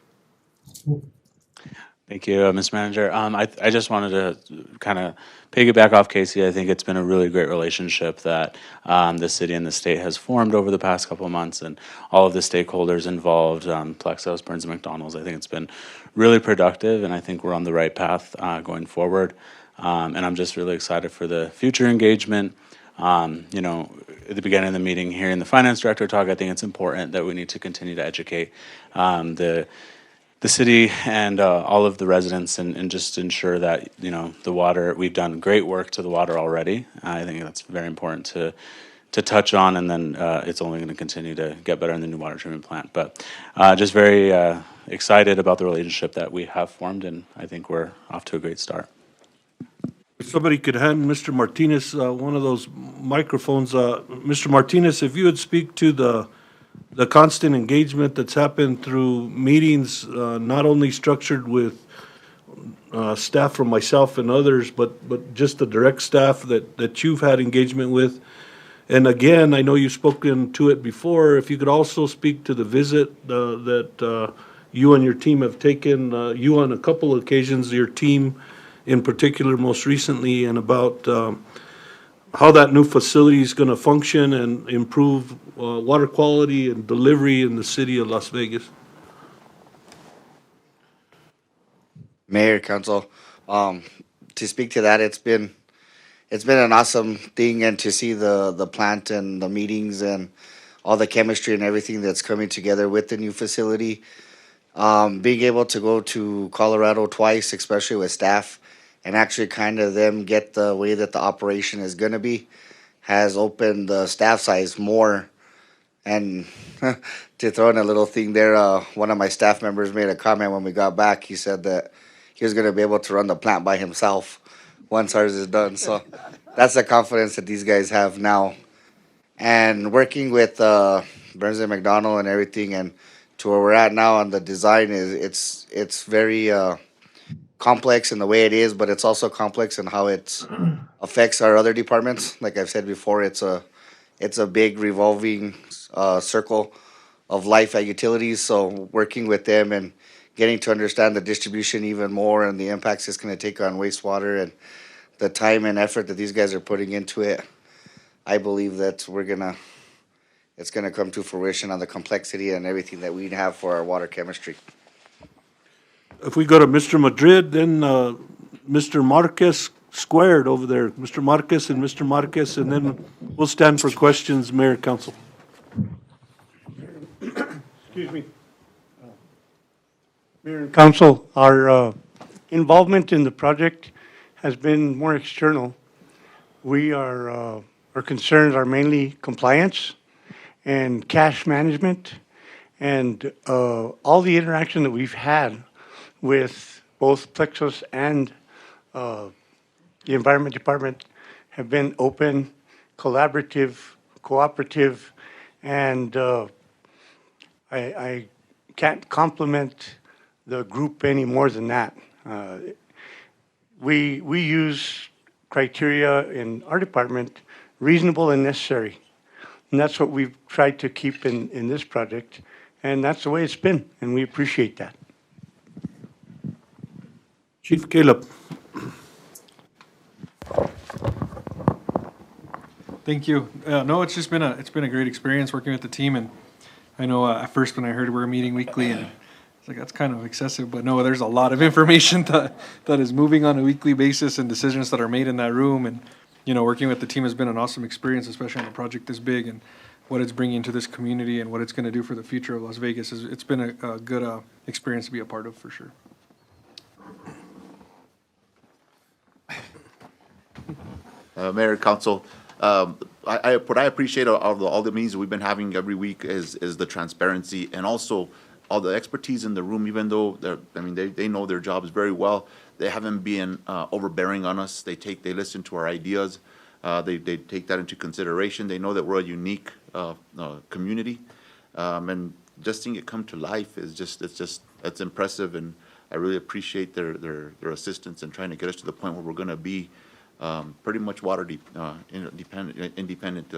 Thank you, Mr. Manager. I just wanted to kind of piggyback off Casey. I think it's been a really great relationship that the city and the state has formed over the past couple of months, and all of the stakeholders involved, Plexos, Burns & McDonnell's. I think it's been really productive, and I think we're on the right path going forward. And I'm just really excited for the future engagement. You know, at the beginning of the meeting, hearing the finance director talk, I think it's important that we need to continue to educate the city and all of the residents, and just ensure that, you know, the water, we've done great work to the water already. I think that's very important to touch on, and then it's only going to continue to get better in the new water treatment plant. But just very excited about the relationship that we have formed, and I think we're off to a great start. If somebody could hand Mr. Martinez one of those microphones. Mr. Martinez, if you would speak to the constant engagement that's happened through meetings, not only structured with staff from myself and others, but just the direct staff that you've had engagement with. And again, I know you've spoken to it before. If you could also speak to the visit that you and your team have taken, you on a couple of occasions, your team in particular most recently, and about how that new facility is going to function and improve water quality and delivery in the city of Las Vegas. Mayor, Council, to speak to that, it's been an awesome thing, and to see the plant and the meetings and all the chemistry and everything that's coming together with the new facility. Being able to go to Colorado twice, especially with staff, and actually kind of them get the way that the operation is gonna be, has opened the staff size more. And to throw in a little thing there, one of my staff members made a comment when we got back. He said that he was gonna be able to run the plant by himself once ours is done. So that's the confidence that these guys have now. And working with Burns and McDonnell and everything, and to where we're at now on the design is it's very complex in the way it is, but it's also complex in how it affects our other departments. Like I've said before, it's a big revolving circle of life at utilities. So working with them and getting to understand the distribution even more and the impacts it's going to take on wastewater and the time and effort that these guys are putting into it, I believe that it's gonna come to fruition on the complexity and everything that we have for our water chemistry. If we go to Mr. Madrid, then Mr. Marquez squared over there, Mr. Marquez, and then we'll stand for questions, Mayor, Council. Excuse me. Mayor and Council, our involvement in the project has been more external. We are, our concerns are mainly compliance and cash management, and all the interaction that we've had with both Plexus and the Environment Department have been open, collaborative, cooperative, and I can't compliment the group any more than that. We use criteria in our department, reasonable and necessary. And that's what we've tried to keep in this project. And that's the way it's been, and we appreciate that. Chief Caleb. Thank you. No, it's been a great experience working with the team, and I know at first when I heard we were meeting weekly, and it's like that's kind of excessive, but no, there's a lot of information that is moving on a weekly basis and decisions that are made in that room, and working with the team has been an awesome experience, especially on a project this big and what it's bringing to this community and what it's going to do for the future of Las Vegas. It's been a good experience to be a part of for sure. Mayor, Council, what I appreciate of all the meetings we've been having every week is the transparency and also all the expertise in the room. Even though they know their jobs very well, they haven't been overbearing on us. They listen to our ideas. They take that into consideration. They know that we're a unique community, and just seeing it come to life is it's impressive, and I really appreciate their assistance in trying to get us to the point where we're going to be pretty much water independent.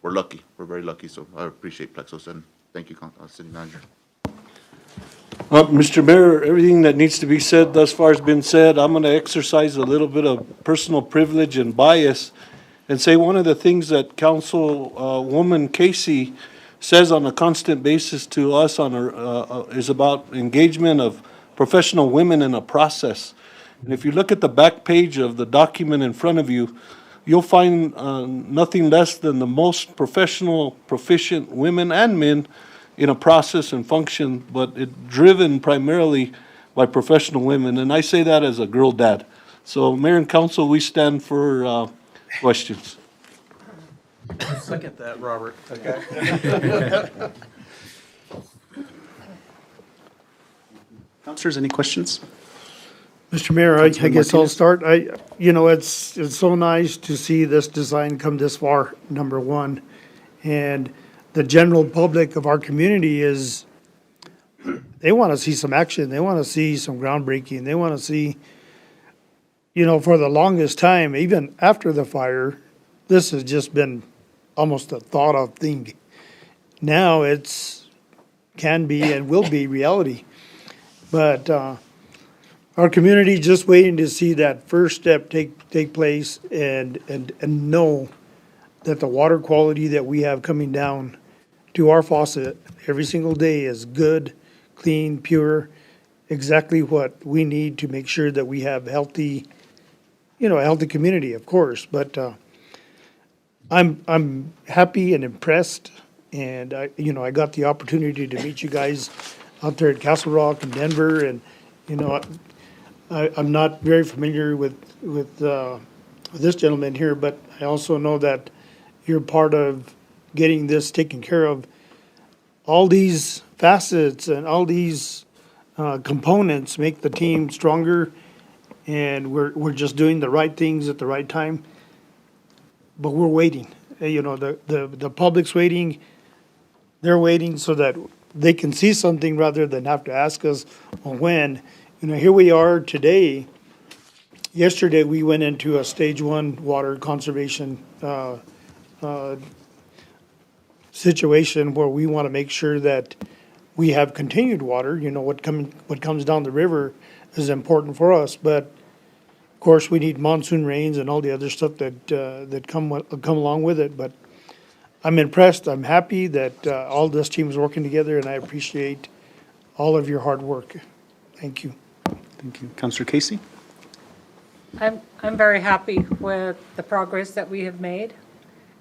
We're lucky. We're very lucky. So I appreciate Plexus, and thank you, City Manager. Mr. Mayor, everything that needs to be said thus far has been said. I'm going to exercise a little bit of personal privilege and bias and say one of the things that Councilwoman Casey says on a constant basis to us is about engagement of professional women in a process. And if you look at the back page of the document in front of you, you'll find nothing less than the most professional, proficient women and men in a process and function, but driven primarily by professional women. And I say that as a girl dad. So Mayor and Council, we stand for questions. Second that, Robert. Okay. Councilors, any questions? Mr. Mayor, I guess I'll start. It's so nice to see this design come this far, number one. And the general public of our community they want to see some action. They want to see some groundbreaking. They want to see, for the longest time, even after the fire, this has just been almost a thought of thing. Now can be and will be reality. But our community just waiting to see that first step take place and know that the water quality that we have coming down to our faucet every single day is good, clean, pure, exactly what we need to make sure that we have a healthy community, of course. But I'm happy and impressed And I got the opportunity to meet you guys out there at Castle Rock and Denver, and, I'm not very familiar with this gentleman here, but I also know that you're part of getting this taken care of. All these facets and all these components make the team stronger, and we're just doing the right things at the right time. But we're waiting. The public's waiting. They're waiting so that they can see something rather than have to ask us when. Here we are today. Yesterday, we went into a stage 1 water conservation situation where we want to make sure that we have continued water. What comes down the river is important for us, but of course we need monsoon rains and all the other stuff that come along with it. But I'm impressed. I'm happy that all this team is working together, and I appreciate all of your hard work. Thank you. Thank you. Councillor Casey? I'm very happy with the progress that we have made,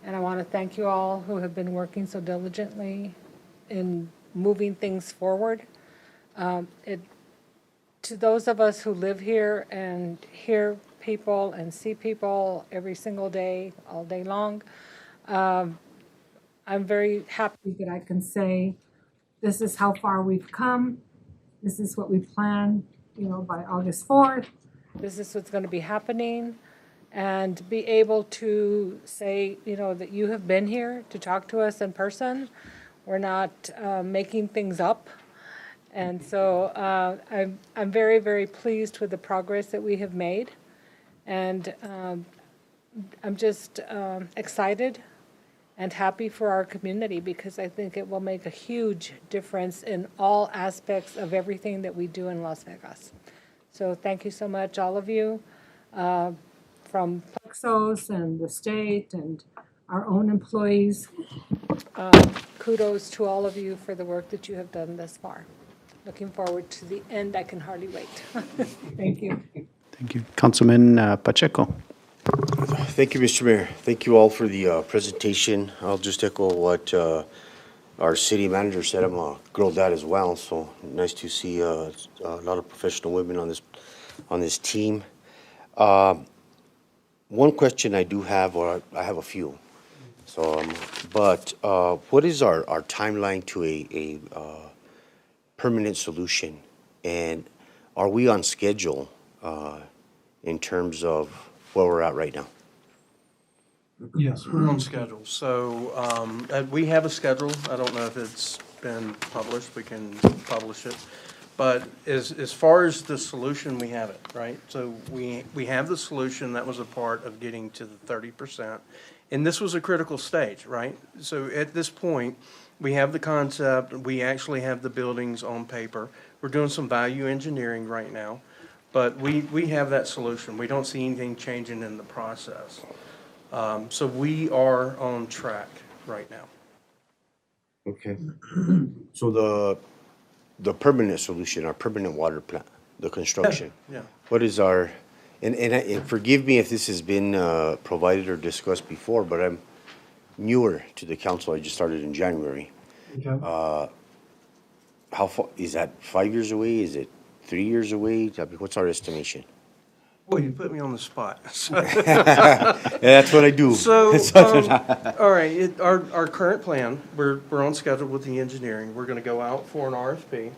and I want to thank you all who have been working so diligently in moving things forward. To those of us who live here and hear people and see people every single day, all day long, I'm very happy that I can say this is how far we've come. This is what we plan, by August 4th. This is what's going to be happening. And be able to say, that you have been here to talk to us in person. We're not making things up. And so I'm very, very pleased with the progress that we have made. And I'm just excited and happy for our community, because I think it will make a huge difference in all aspects of everything that we do in Las Vegas. So thank you so much, all of you, from Plexos and the state and our own employees. Kudos to all of you for the work that you have done thus far. Looking forward to the end. I can hardly wait. Thank you. Thank you. Councilman Pacheco? Thank you, Mr. Mayor. Thank you all for the presentation. I'll just echo what our city manager said. I'm a girl dad as well, so nice to see a lot of professional women on this team. One question I do have, or I have a few. So, but what is our timeline to a permanent solution, and are we on schedule in terms of where we're at right now? Yes, we're on schedule. So we have a schedule. I don't know if it's been published. We can publish it. But as far as the solution, we have it, right? So we have the solution. That was a part of getting to the 30%. And this was a critical stage, right? So at this point, we have the concept. We actually have the buildings on paper. We're doing some value engineering right now. But we have that solution. We don't see anything changing in the process. So we are on track right now. Okay. So the permanent solution, our permanent water plant, the construction. Yeah. What is our, and forgive me if this has been provided or discussed before, but I'm newer to the council. I just started in January. Okay. How far, is that 5 years away? Is it 3 years away? What's our estimation? Boy, you put me on the spot. Yeah, that's what I do. So, all right, our current plan, we're on schedule with the engineering. We're gonna go out for an RFP.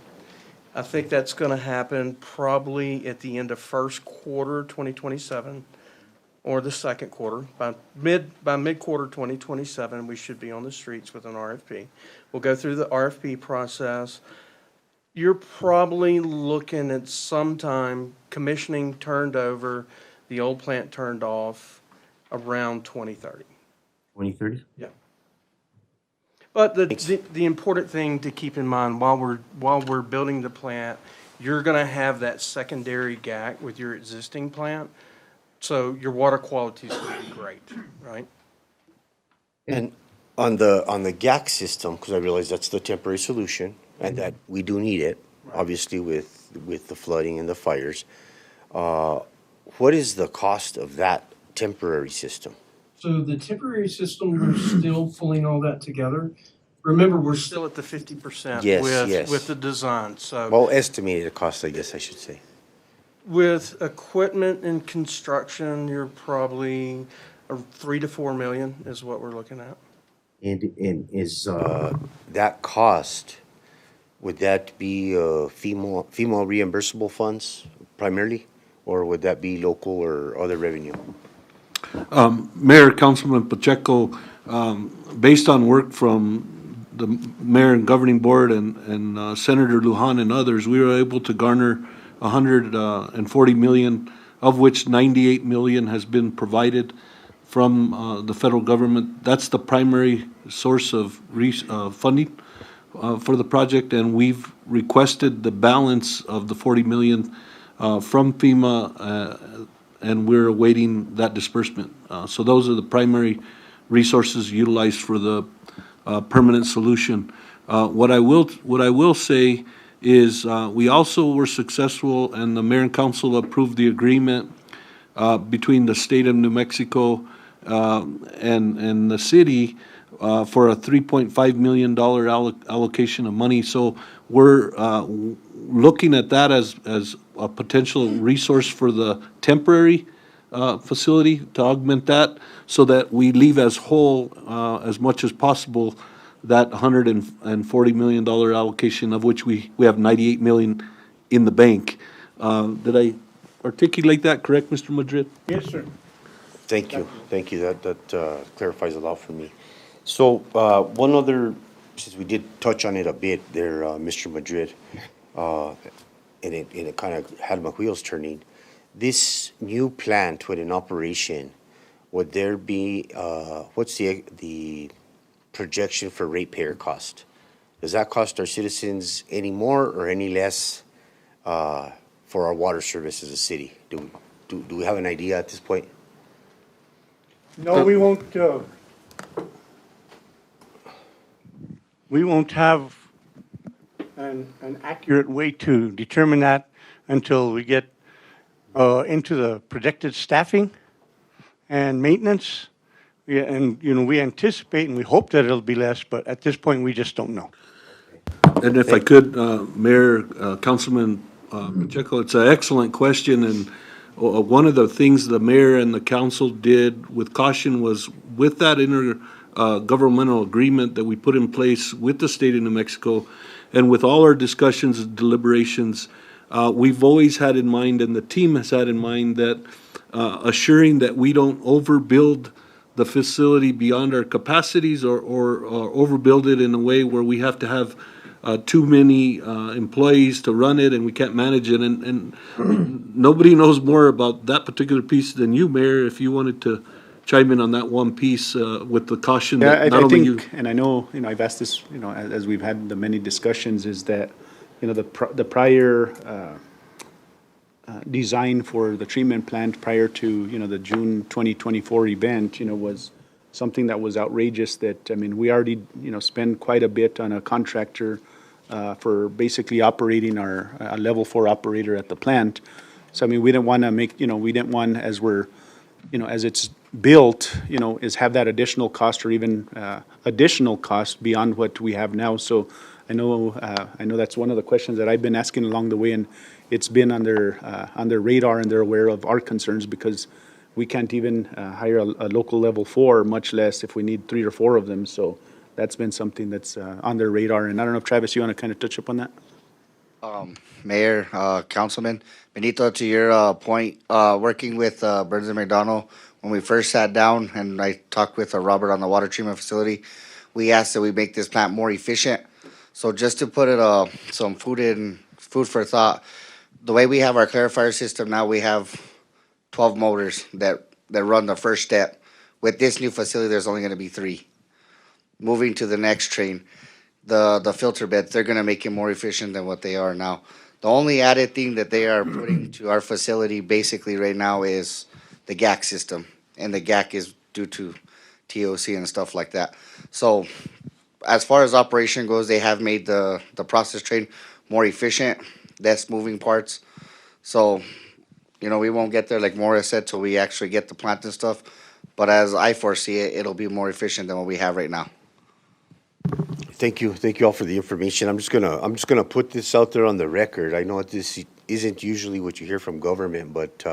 I think that's gonna happen probably at the end of first quarter 2027 or the second quarter. By mid-quarter 2027, we should be on the streets with an RFP. We'll go through the RFP process. You're probably looking at sometime commissioning turned over, the old plant turned off around 2030. 2030? Yeah. But the important thing to keep in mind while we're building the plant, you're going to have that secondary GAC with your existing plant, so your water quality is going to be great, right? And on the GAC system, because I realize that's the temporary solution, and that we do need it, obviously with the flooding and the fires. What is the cost of that temporary system? So the temporary system, we're still pulling all that together. remember, we're Still at the 50% Yes, with, yes. with the design, so. Well, estimated cost, I guess I should say. With equipment and construction, you're probably 3 to 4 million is what we're looking at. And is that cost, would that be FEMA reimbursable funds primarily? Or would that be local or other revenue? Mayor, Councilman Pacheco, based on work from the mayor and governing board and Senator Lujan and others, we were able to garner 140 million, of which 98 million has been provided from the federal government. That's the primary source of funding for the project, and we've requested the balance of the 40 million from FEMA, and we're awaiting that disbursement. So those are the primary resources utilized for the permanent solution. What I will say is we also were successful, and the mayor and council approved the agreement between the state of New Mexico and the city for a $3.5 million allocation of money. So we're looking at that as a potential resource for the temporary facility to augment that, so that we leave as whole as much as possible that $140 million allocation, of which we have 98 million in the bank. Did I articulate that correct, Mr. Madrid? Yes, sir. Thank you. That clarifies a lot for me. So one other, since we did touch on it a bit there, Mr. Madrid, and it kind of had my wheels turning. This new plant with an operation, would there be, what's the projection for ratepayer cost? Does that cost our citizens any more or any less for our water service as a city? Do we have an idea at this point? No, we won't. We won't have an accurate way to determine that until we get into the projected staffing and maintenance. And, we anticipate and we hope that it'll be less, but at this point, we just don't know. And if I could, Mayor, Councilman Pacheco, it's an excellent question, and one of the things the mayor and the council did with caution was with that intergovernmental agreement that we put in place with the state of New Mexico, and with all our discussions and deliberations, we've always had in mind, and the team has had in mind, that assuring that we don't overbuild the facility beyond our capacities or overbuild it in a way where we have to have too many employees to run it and we can't manage it. And nobody knows more about that particular piece than you, Mayor, if you wanted to chime in on that one piece with the caution Yeah, that not I only you. think, and I know, I've asked this, as we've had the many discussions, is that, the prior design for the treatment plant prior to, the June 2024 event, was something that was outrageous that, we already, spend quite a bit on a contractor for basically operating our level 4 operator at the plant. So, we didn't want to make, we didn't want, as we're, as it's built, is have that additional cost or even additional cost beyond what we have now. So I know that's one of the questions that I've been asking along the way, and it's been on their radar, and they're aware of our concerns because we can't even hire a local level 4, much less if we need 3 or 4 of them. So that's been something that's on their radar. And I don't know if Travis, you want to kind of touch up on that? Mayor, Councilman, Benito, to your point, working with Burns and McDonnell, when we first sat down and I talked with Robert on the water treatment facility, we asked that we make this plant more efficient. So just to put it some food for thought, the way we have our clarifier system now, we have 12 motors that run the first step. With this new facility, there's only going to be 3. Moving to the next train, the filter beds, they're going to make it more efficient than what they are now. The only added thing that they are putting to our facility basically right now is the GAC system, and the GAC is due to TOC and stuff like that. So as far as operation goes, they have made the process train more efficient, less moving parts. So, we won't get there, like Maura said, till we actually get the plant and stuff. But as I foresee it, it'll be more efficient than what we have right now. Thank you all for the information. I'm just gonna put this out there on the record. I know this isn't usually what you hear from government, but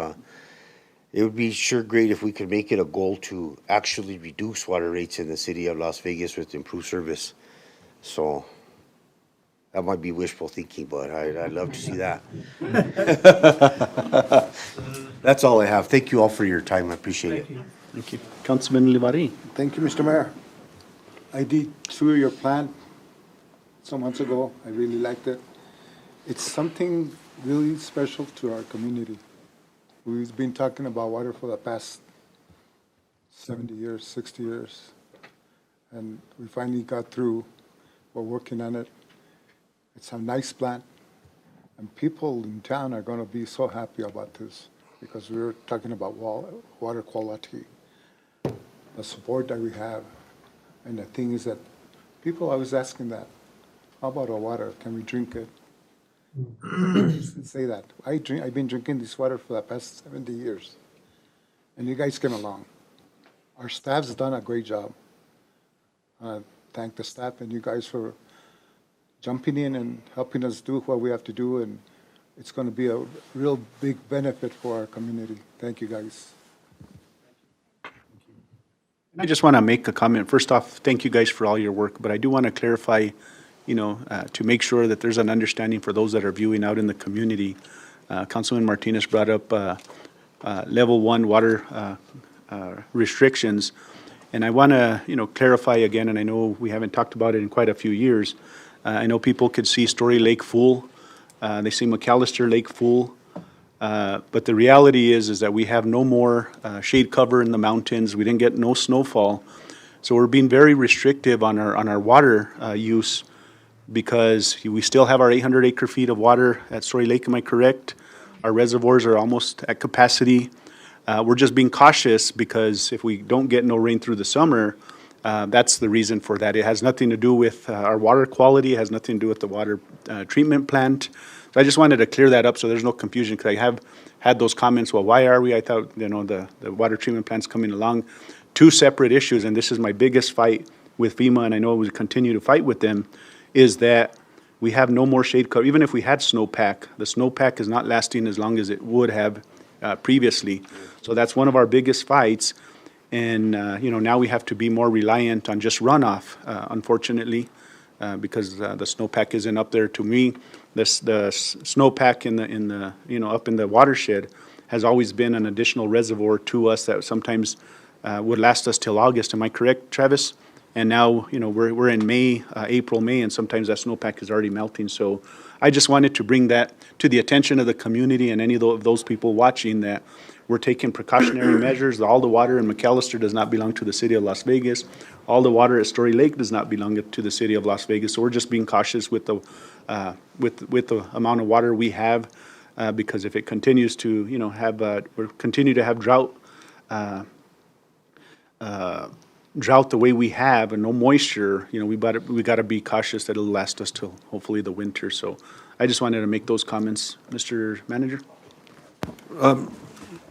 it would be sure great if we could make it a goal to actually reduce water rates in the city of Las Vegas with improved service. So that might be wishful thinking, but I'd love to see that. That's all I have. Thank you all for your time. I appreciate it. Thank you. Councilman Olivari. Thank you, Mr. Mayor. I did tour your plant some months ago. I really liked it. It's something really special to our community. We've been talking about water for the past 70 years, 60 years, and we finally got through. We're working on it. It's a nice plant, and people in town are going to be so happy about this because we're talking about water quality, the support that we have. And the thing is that people are always asking that, how about our water? Can we drink it? Say that. I've been drinking this water for the past 70 years. And you guys came along. Our staff's done a great job. Thank the staff and you guys for jumping in and helping us do what we have to do. And it's going to be a real big benefit for our community. Thank you, guys. I just want to make a comment. First off, thank you guys for all your work, but I do want to clarify, to make sure that there's an understanding for those that are viewing out in the community. Councilman Martinez brought up level 1 water restrictions, and I want to, clarify again, and I know we haven't talked about it in quite a few years. I know people could see Story Lake full. They see McAllister Lake full. But the reality is that we have no more shade cover in the mountains. We didn't get no snowfall. So we're being very restrictive on our water use because we still have our 800 acre feet of water at Story Lake, am I correct? Our reservoirs are almost at capacity. We're just being cautious because if we don't get no rain through the summer, that's the reason for that. It has nothing to do with our water quality. It has nothing to do with the water treatment plant. So I just wanted to clear that up so there's no confusion because I have had those comments, well, why are we? I thought, the water treatment plant's coming along. Two separate issues, and this is my biggest fight with FEMA, and I know we continue to fight with them, is that we have no more shade cover. Even if we had snowpack, the snowpack is not lasting as long as it would have previously. So that's one of our biggest fights. And, now we have to be more reliant on just runoff, unfortunately, because the snowpack isn't up there. To me, the snowpack up in the watershed has always been an additional reservoir to us that sometimes would last us till August. Am I correct, Travis? And now, we're in May, April, May, and sometimes that snowpack is already melting. So I just wanted to bring that to the attention of the community and any of those people watching that we're taking precautionary measures. All the water in McAllister does not belong to the city of Las Vegas. All the water at Story Lake does not belong to the city of Las Vegas. So we're just being cautious with the amount of water we have, because if it continues to, we continue to have drought the way we have and no moisture, we got to be cautious that it'll last us till hopefully the winter. So I just wanted to make those comments, Mr. Manager.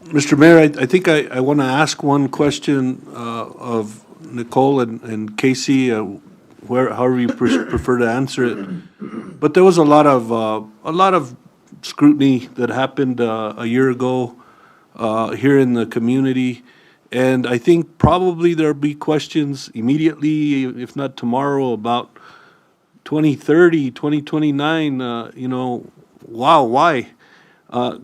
Mr. Mayor, I think I want to ask one question of Nicole and Casey, however you prefer to answer it. But there was a lot of scrutiny that happened a year ago here in the community, and I think probably there'll be questions immediately, if not tomorrow, about 2030, 2029. Wow, why?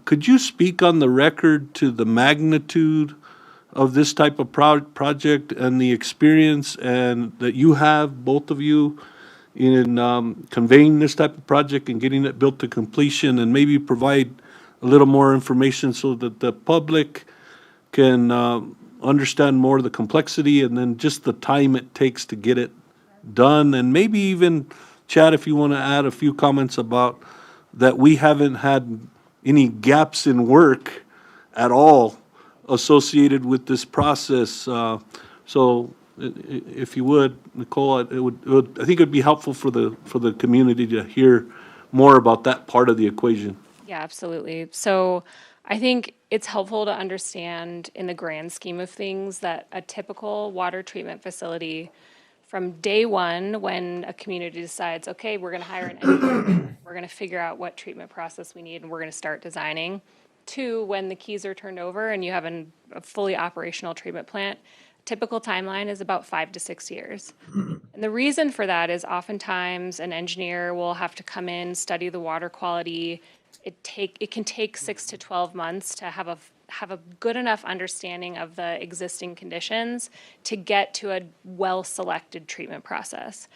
Could you speak on the record to the magnitude of this type of project and the experience and that you have, both of you, in conveying this type of project and getting it built to completion, and maybe provide a little more information so that the public can understand more of the complexity and then just the time it takes to get it done? And maybe even, Chad, if you want to add a few comments about that we haven't had any gaps in work at all associated with this process. So if you would, Nicole, I think it would be helpful for the community to hear more about that part of the equation. Yeah, absolutely. So I think it's helpful to understand in the grand scheme of things that a typical water treatment facility from day one, when a community decides, okay, we're going to hire an engineer, we're going to figure out what treatment process we need, and we're going to start designing, to when the keys are turned over and you have a fully operational treatment plant, typical timeline is about 5 to 6 years. And the reason for that is oftentimes an engineer will have to come in, study the water quality. It can take 6 to 12 months to have a good enough understanding of the existing conditions to get to a well-selected treatment process.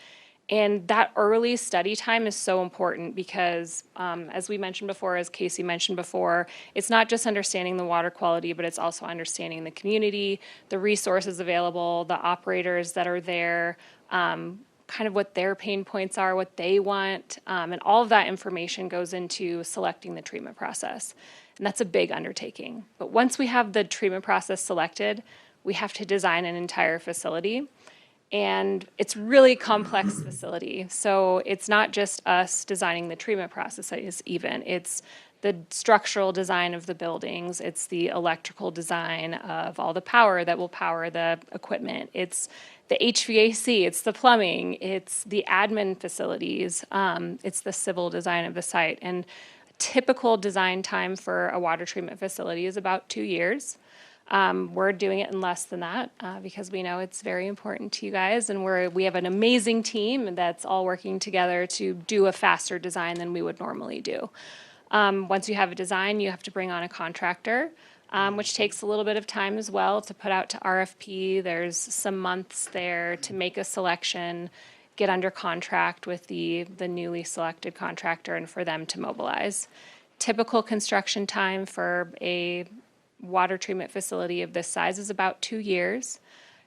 And that early study time is so important because, as we mentioned before, as Casey mentioned before, it's not just understanding the water quality, but it's also understanding the community, the resources available, the operators that are there, kind of what their pain points are, what they want, and all of that information goes into selecting the treatment process. And that's a big undertaking. But once we have the treatment process selected, we have to design an entire facility. And it's really a complex facility. So it's not just us designing the treatment processes even. It's the structural design of the buildings. It's the electrical design of all the power that will power the equipment. It's the HVAC, it's the plumbing, it's the admin facilities, it's the civil design of the site. And a typical design time for a water treatment facility is about 2 years. We're doing it in less than that because we know it's very important to you guys, and we have an amazing team that's all working together to do a faster design than we would normally do. Once you have a design, you have to bring on a contractor, which takes a little bit of time as well to put out to RFP. There's some months there to make a selection, get under contract with the newly selected contractor, and for them to mobilize. Typical construction time for a water treatment facility of this size is about 2 years.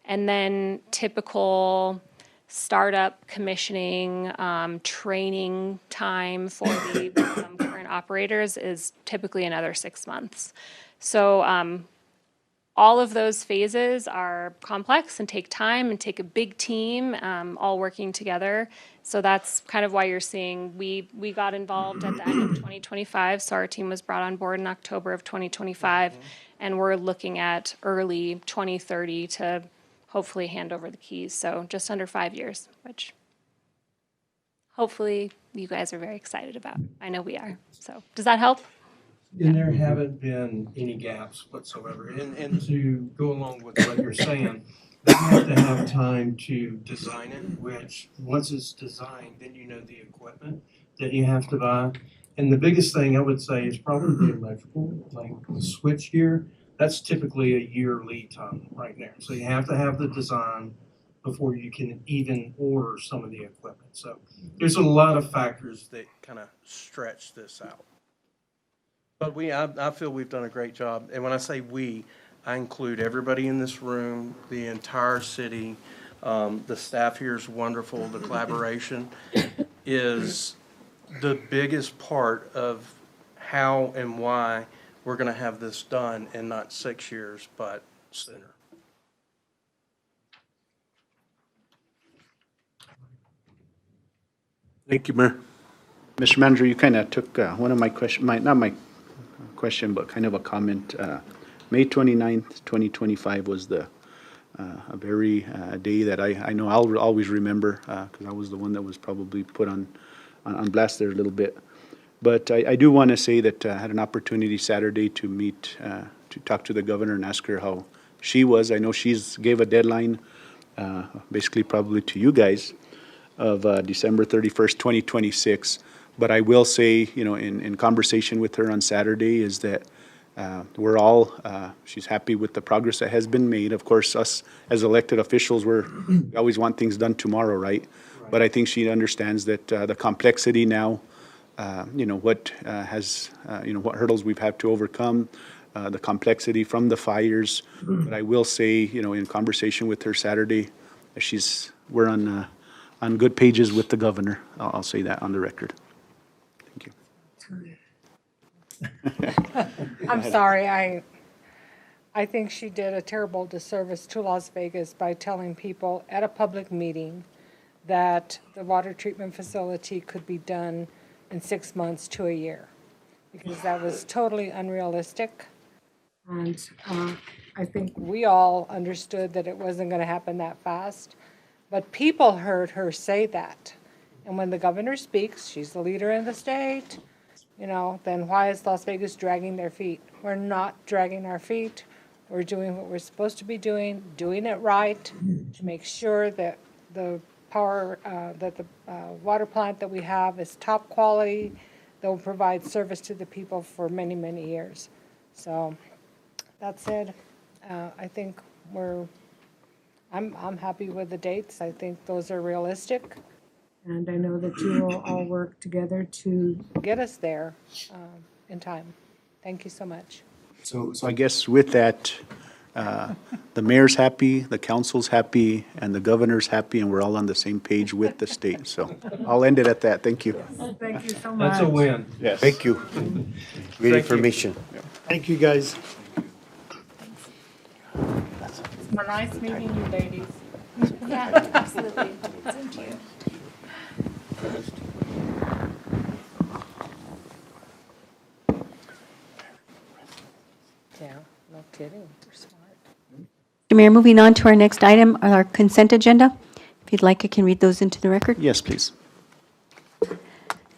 And then typical startup, commissioning, training time for the current operators is typically another 6 months. So all of those phases are complex and take time and take a big team all working together. So that's kind of why you're seeing we got involved at the end of 2025. So our team was brought on board in October of 2025. And we're looking at early 2030 to hopefully hand over the keys. So just under 5 years, which hopefully you guys are very excited about. I know we are. So does that help? And there haven't been any gaps whatsoever. And to go along with what you're saying, you have to have time to design it, which once it's designed, then you know the equipment that you have to buy. And the biggest thing I would say is probably the electrical, like the switch gear. That's typically a year lead time right there. So you have to have the design before you can even order some of the equipment. So there's a lot of factors that kind of stretch this out. But I feel we've done a great job. And when I say we, I include everybody in this room, the entire city. The staff here is wonderful. The collaboration is the biggest part of how and why we're going to have this done in not 6 years, but sooner. Thank you, Mayor. Mr. Manager, you kind of took one of my question, not my question, but kind of a comment. May 29th, 2025 was a very day that I know I'll always remember because I was the one that was probably put on blast there a little bit. But I do want to say that I had an opportunity Saturday to meet, to talk to the governor and ask her how she was. I know she's gave a deadline, basically probably to you guys, of December 31st, 2026. But I will say, you know, in conversation with her on Saturday is that we're all, she's happy with the progress that has been made. Of course, us as elected officials, we always want things done tomorrow, right? But I think she understands that the complexity now, you know, what has, you know, what hurdles we've had to overcome, the complexity from the fires. But I will say, you know, in conversation with her Saturday, we're on good pages with the governor. I'll say that on the record. Thank you. I'm sorry, I think she did a terrible disservice to Las Vegas by telling people at a public meeting that the water treatment facility could be done in 6 months to a year, because that was totally unrealistic. And I think we all understood that it wasn't going to happen that fast. But people heard her say that. And when the governor speaks, she's the leader in the state, then why is Las Vegas dragging their feet? We're not dragging our feet. We're doing what we're supposed to be doing it right, to make sure that the power, that the water plant that we have is top quality, that will provide service to the people for many, many years. So, that said, I think I'm happy with the dates. I think those are realistic. And I know that you will all work together to get us there in time. Thank you so much. So I guess with that, the mayor's happy, the council's happy, and the governor's happy, and we're all on the same page with the state. So I'll end it at that. Thank you. Thank you so much. That's a win. Yes. Thank you. Great information. Thank you, guys. It's been nice meeting you, ladies. Yeah, absolutely. Thank you. Yeah, no kidding. You're smart. Mr. Mayor, moving on to our next item, our consent agenda. If you'd like, I can read those into the record. Yes, please.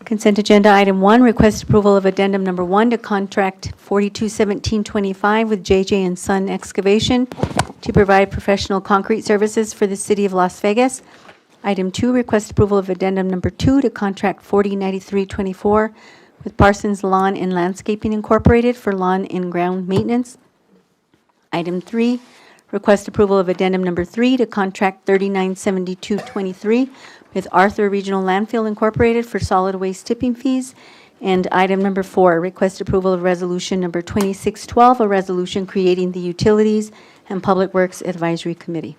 Consent agenda item 1, request approval of addendum number 1 to contract 421725 with JJ and Son Excavation to provide professional concrete services for the city of Las Vegas. Item 2, request approval of addendum number 2 to contract 409324 with Parsons Lawn and Landscaping Incorporated for lawn and ground maintenance. Item 3, request approval of addendum number 3 to contract 397223 with Arthur Regional Landfill Incorporated for solid waste tipping fees. And item number 4, request approval of resolution number 2612, a resolution creating the Utilities and Public Works Advisory Committee.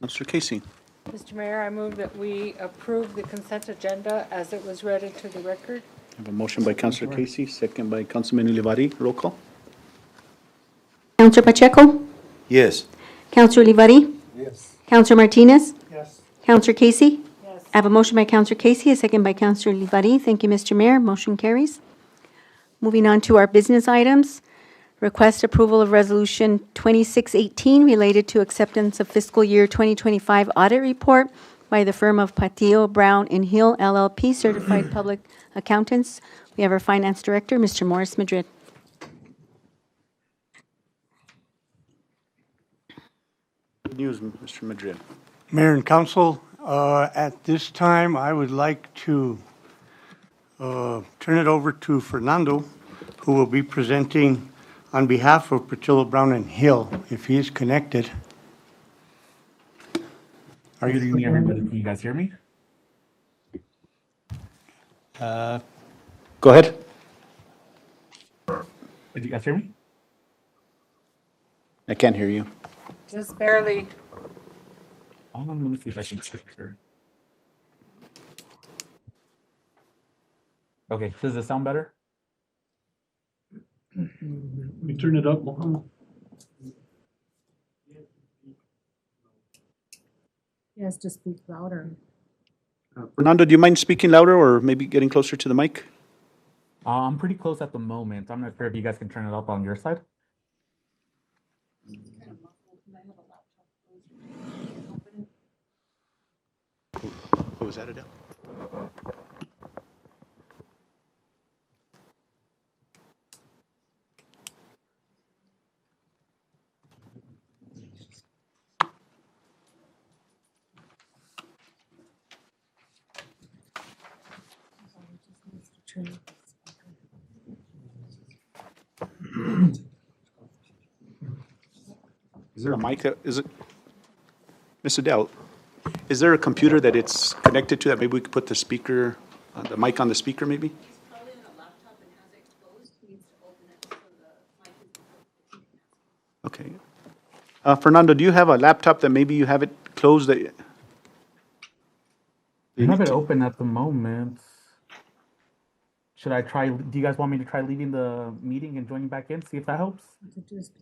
Mr. Casey. Mr. Mayor, I move that we approve the consent agenda as it was read into the record. I have a motion by Councilor Casey, second by Councilman Olivari. Roll call. Counselor Pacheco? Yes. Counselor Olivari? Yes. Counselor Martinez? Yes. Counselor Casey? Yes. I have a motion by Counselor Casey, a second by Counselor Olivari. Thank you, Mr. Mayor. Motion carries. Moving on to our business items. Request approval of Resolution 2618 related to acceptance of fiscal year 2025 audit report by the firm of Patillo, Brown, and Hill LLP, Certified Public Accountants. We have our Finance Director, Mr. Morris Madrid. Good news, Mr. Madrid. Mayor and council, at this time, I would like to turn it over to Fernando, who will be presenting on behalf of Patillo, Brown, and Hill, if he is connected. Good evening, everybody. Can you guys hear me? Go ahead. Did you guys hear me? I can't hear you. Just barely. Let me see if I can switch here. Okay, does this sound better? You turn it up, Mohammed. He has to speak louder. Fernando, do you mind speaking louder or maybe getting closer to the mic? I'm pretty close at the moment. I'm not sure if you guys can turn it up on your side. What was that, Adele? Is there a mic? Is it, Ms. Adele, is there a computer that it's connected to that maybe we could put the speaker, the mic on the speaker maybe? Okay. Fernando, do you have a laptop that maybe you have it closed that? I have it open at the moment. Should I try, do you guys want me to try leaving the meeting and joining back in, see if that helps? To just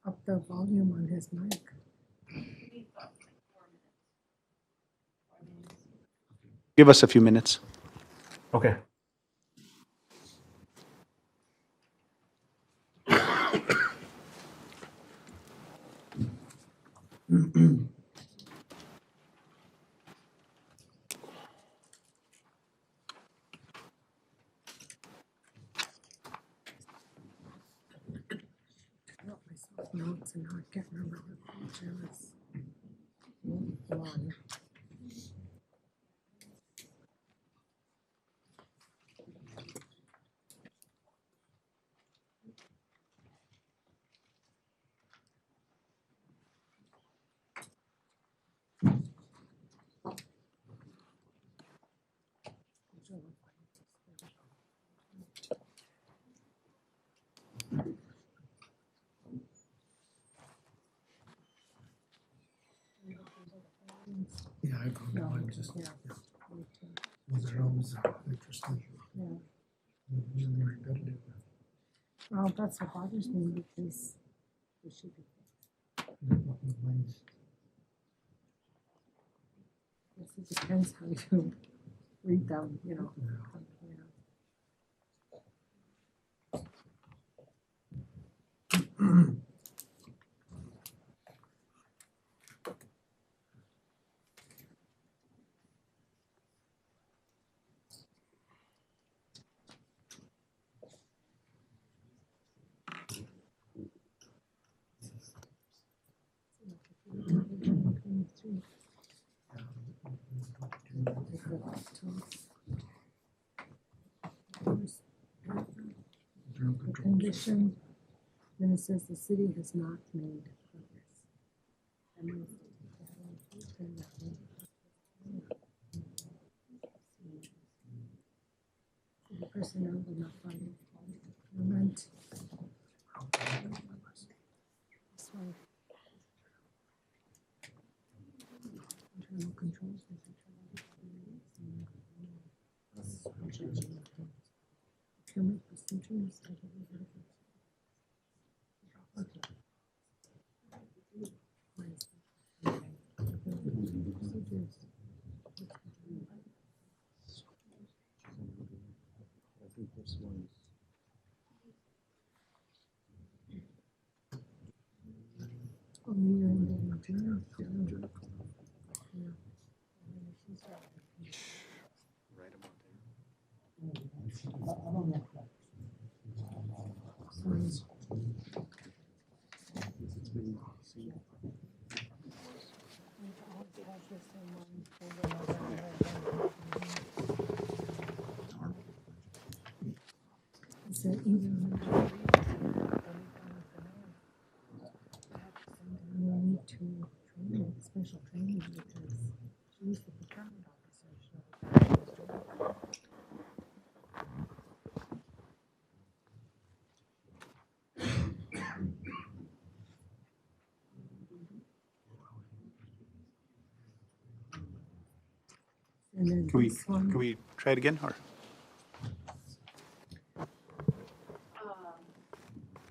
up the volume on his mic. Give us a few minutes. Okay. notes and now I can't remember what page it was. One. Yeah, I found No, one, just, yeah. those are always interesting. Yeah. Really repetitive. Well, that's what bothers me because it should be. Yes, it depends how you read them, you know. The condition, then it says the city has not made progress. That means the personnel will not find employment. This one. Internal controls. Procurement procedures. Okay. Procedures. Oh, you're in the journal. Yeah. Is that even? We need to train, special training because she's the procurement officer. And then this one. Can we try it again, or?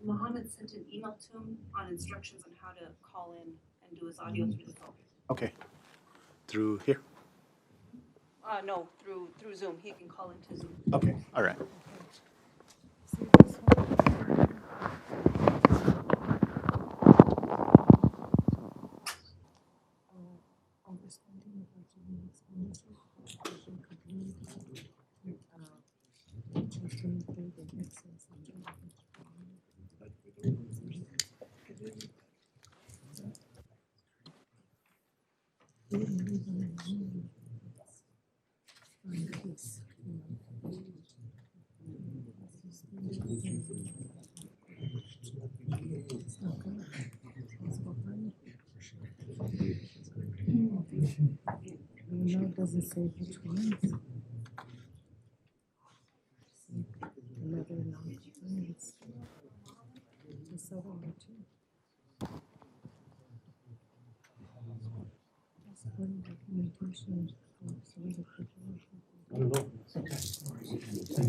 Mohammed sent an email to him on instructions on how to call in and do his audio through the phone. Okay. Through here? No, through Zoom. He can call into Zoom. Okay, all right. Overspending of budgeted expenditure. No, it doesn't say which ones. Another non-compliance. This other one too. Supporting documentation for surrender preparation. I don't know. Some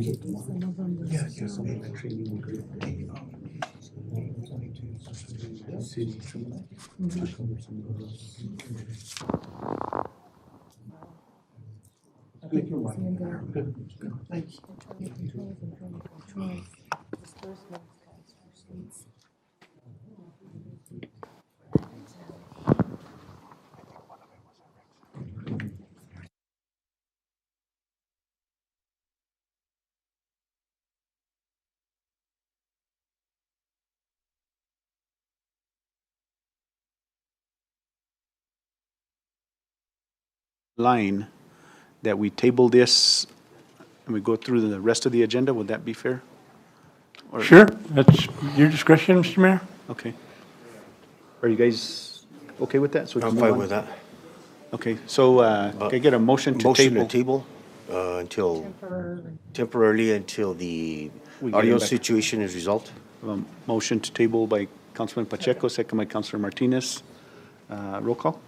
of them. Yeah, some of that training. City. Thank you. Disbursements, transfer sheets. line, that we table this and we go through the rest of the agenda. Would that be fair? Or- Sure, that's your discretion, Mr. Mayor. Okay. Are you guys okay with that? So we can I'm move fine on? with that. Okay, so, can I get a motion to Motion to table? table, until, temporarily until the We get audio it back. situation is resolved. Motion to table by Councilman Pacheco, second by Councilor Martinez. Roll call?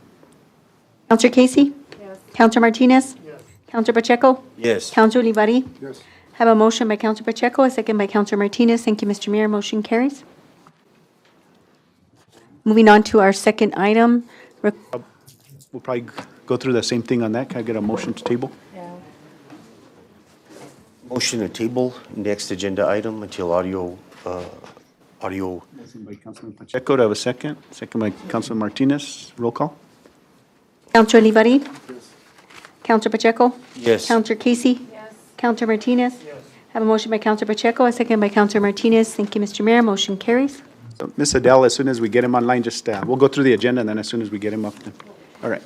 Counselor Casey? Yes. Counselor Martinez? Yes. Counselor Pacheco? Yes. Counselor Olivari? Yes. Have a motion by Counselor Pacheco, a second by Counselor Martinez. Thank you, Mr. Mayor. Motion carries. Moving on to our second item. We'll probably go through the same thing on that. Can I get a motion to table? Motion to table, next agenda item until audio. Motion by Councilman Pacheco, to have a second. Second by Councilman Martinez. Roll call? Counselor Olivari? Yes. Counselor Pacheco? Yes. Counselor Casey? Yes. Counselor Martinez? Yes. Have a motion by Counselor Pacheco, a second by Counselor Martinez. Thank you, Mr. Mayor. Motion carries. So, Ms. Adele, as soon as we get him online, just, we'll go through the agenda, and then as soon as we get him up, then, all right.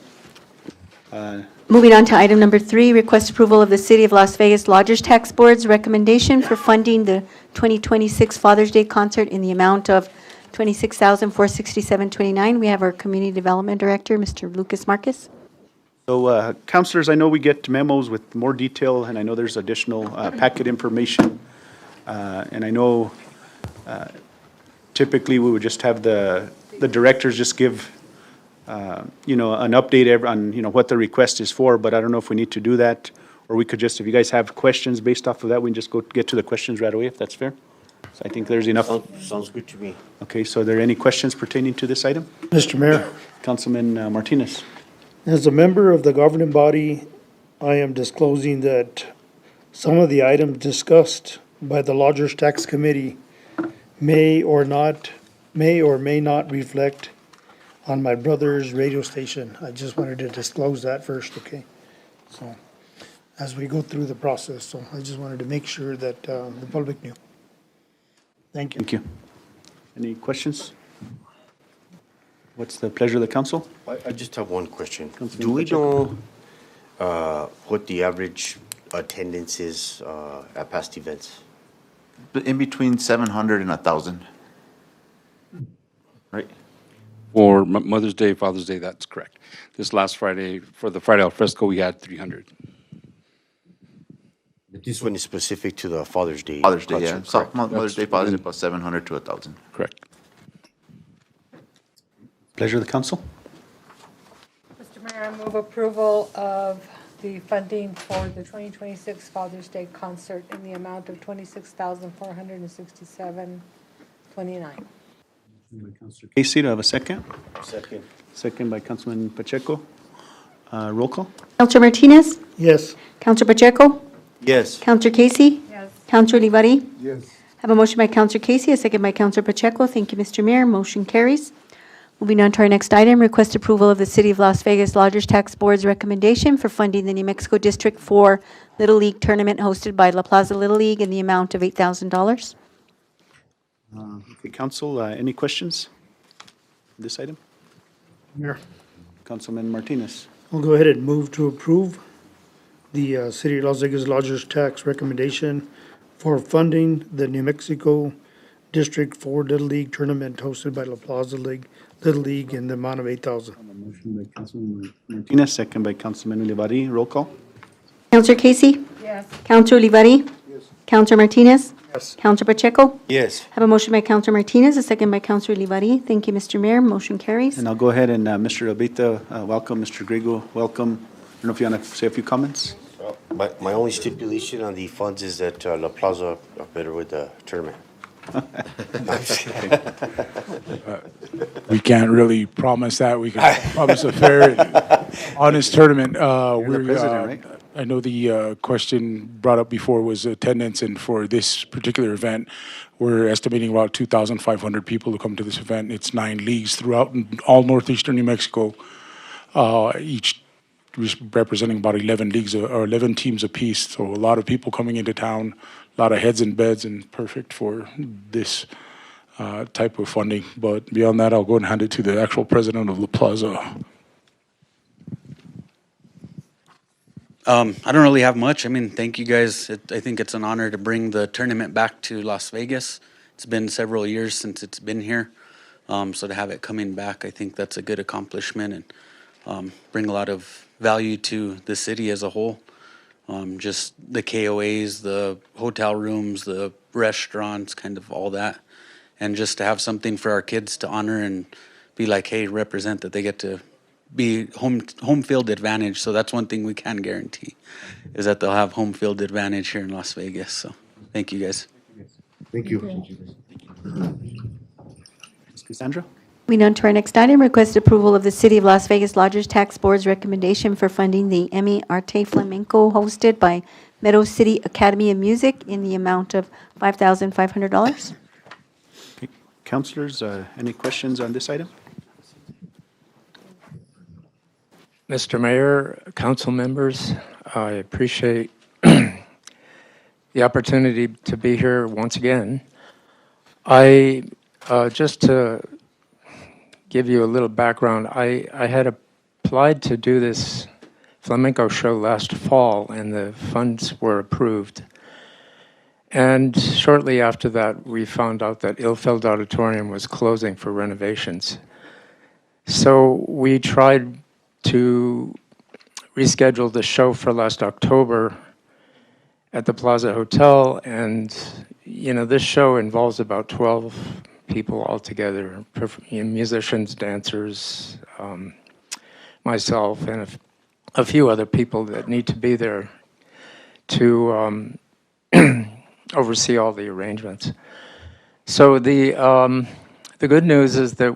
Moving on to item number 3, request approval of the City of Las Vegas Lodgers Tax Board's recommendation for funding the 2026 Father's Day concert in the amount of $26,467.29. We have our Community Development Director, Mr. Lucas Marcus. So, councilors, I know we get memos with more detail, and I know there's additional packet information. And I know typically we would just have the directors just give, an update on, what the request is for, but I don't know if we need to do that, or we could just, if you guys have questions based off of that, we can just go get to the questions right away, if that's fair. So I think there's enough. Sounds good to me. Okay, so are there any questions pertaining to this item? Mr. Mayor, Councilman Martinez. as a member of the governing body, I am disclosing that some of the items discussed by the Lodgers Tax Committee may or may not reflect on my brother's radio station. I just wanted to disclose that first, okay? So, as we go through the process, so I just wanted to make sure that the public knew. Thank you. Thank you. Any questions? What's the pleasure of the council? I just have one question. Councilman Do we Pacheco. know what the average attendance is at past events? In between 700 and 1,000. Right? For Mother's Day, Father's Day, that's correct. This last Friday, for the Friday al fresco, we had 300. But this one is specific to the Father's Day. Father's Day, yeah. concert, So correct? Mother's Day, Father's Day, about 700 to 1,000. Correct. Pleasure of the council? Mr. Mayor, I move approval of the funding for the 2026 Father's Day concert in the amount of $26,467.29. Casey, do I have a second? Second. Second by Councilman Pacheco. Roll call? Counselor Martinez? Yes. Counselor Pacheco? Yes. Counselor Casey? Yes. Counselor Olivari? Yes. Have a motion by Counselor Casey, a second by Counselor Pacheco. Thank you, Mr. Mayor. Motion carries. Moving on to our next item, request approval of the City of Las Vegas Lodgers Tax Board's recommendation for funding the New Mexico District 4 Little League Tournament hosted by La Plaza Little League in the amount of $8,000. Okay, council, any questions? on This item? Mayor, Councilman Martinez. I'll go ahead and move to approve the City of Las Vegas Lodgers Tax recommendation for funding the New Mexico District 4 Little League Tournament hosted by La Plaza Little League in the amount of $8,000. Motion by Councilman Martinez, second by Councilman Olivari. Roll call? Counselor Casey? Yes. Counselor Olivari? Yes. Counselor Martinez? Yes. Counselor Pacheco? Yes. Have a motion by Counselor Martinez, a second by Counselor Olivari. Thank you, Mr. Mayor. Motion carries. And I'll go ahead and, Mr. Abita, welcome, Mr. Grego, welcome. I don't know if you want to say a few comments? My only stipulation on the funds is that La Plaza are better with the tournament. We can't really promise that. We can promise a fair and honest tournament. You're the president, right? I know the question brought up before was attendance, and for this particular event, we're estimating about 2,500 people to come to this event. It's 9 leagues throughout all northeastern New Mexico, each representing about 11 leagues or 11 teams apiece. So a lot of people coming into town, a lot of heads in beds, and perfect for this type of funding. But beyond that, I'll go and hand it to the actual president of La Plaza. I don't really have much. I mean, thank you guys. I think it's an honor to bring the tournament back to Las Vegas. It's been several years since it's been here. So to have it coming back, I think that's a good accomplishment and bring a lot of value to the city as a whole. Just the KOAs, the hotel rooms, the restaurants, kind of all that. And just to have something for our kids to honor and be like, hey, represent that they get to be home field advantage. So that's one thing we can guarantee is that they'll have home field advantage here in Las Vegas. So thank you guys. Thank you. Ms. Cassandra? Moving on to our next item, request approval of the City of Las Vegas Lodgers Tax Board's recommendation for funding the Emmy Arte Flamenco hosted by Meadow City Academy of Music in the amount of $5,500. Councilors, any questions on this item? Mr. Mayor, council members, I appreciate the opportunity to be here once again. Just to give you a little background, I had applied to do this flamenco show last fall, and the funds were approved. And shortly after that, we found out that Ilfeld Auditorium was closing for renovations. So we tried to reschedule the show for last October at the Plaza Hotel, and this show involves about 12 people altogether, musicians, dancers, myself, and a few other people that need to be there to oversee all the arrangements. So the good news is that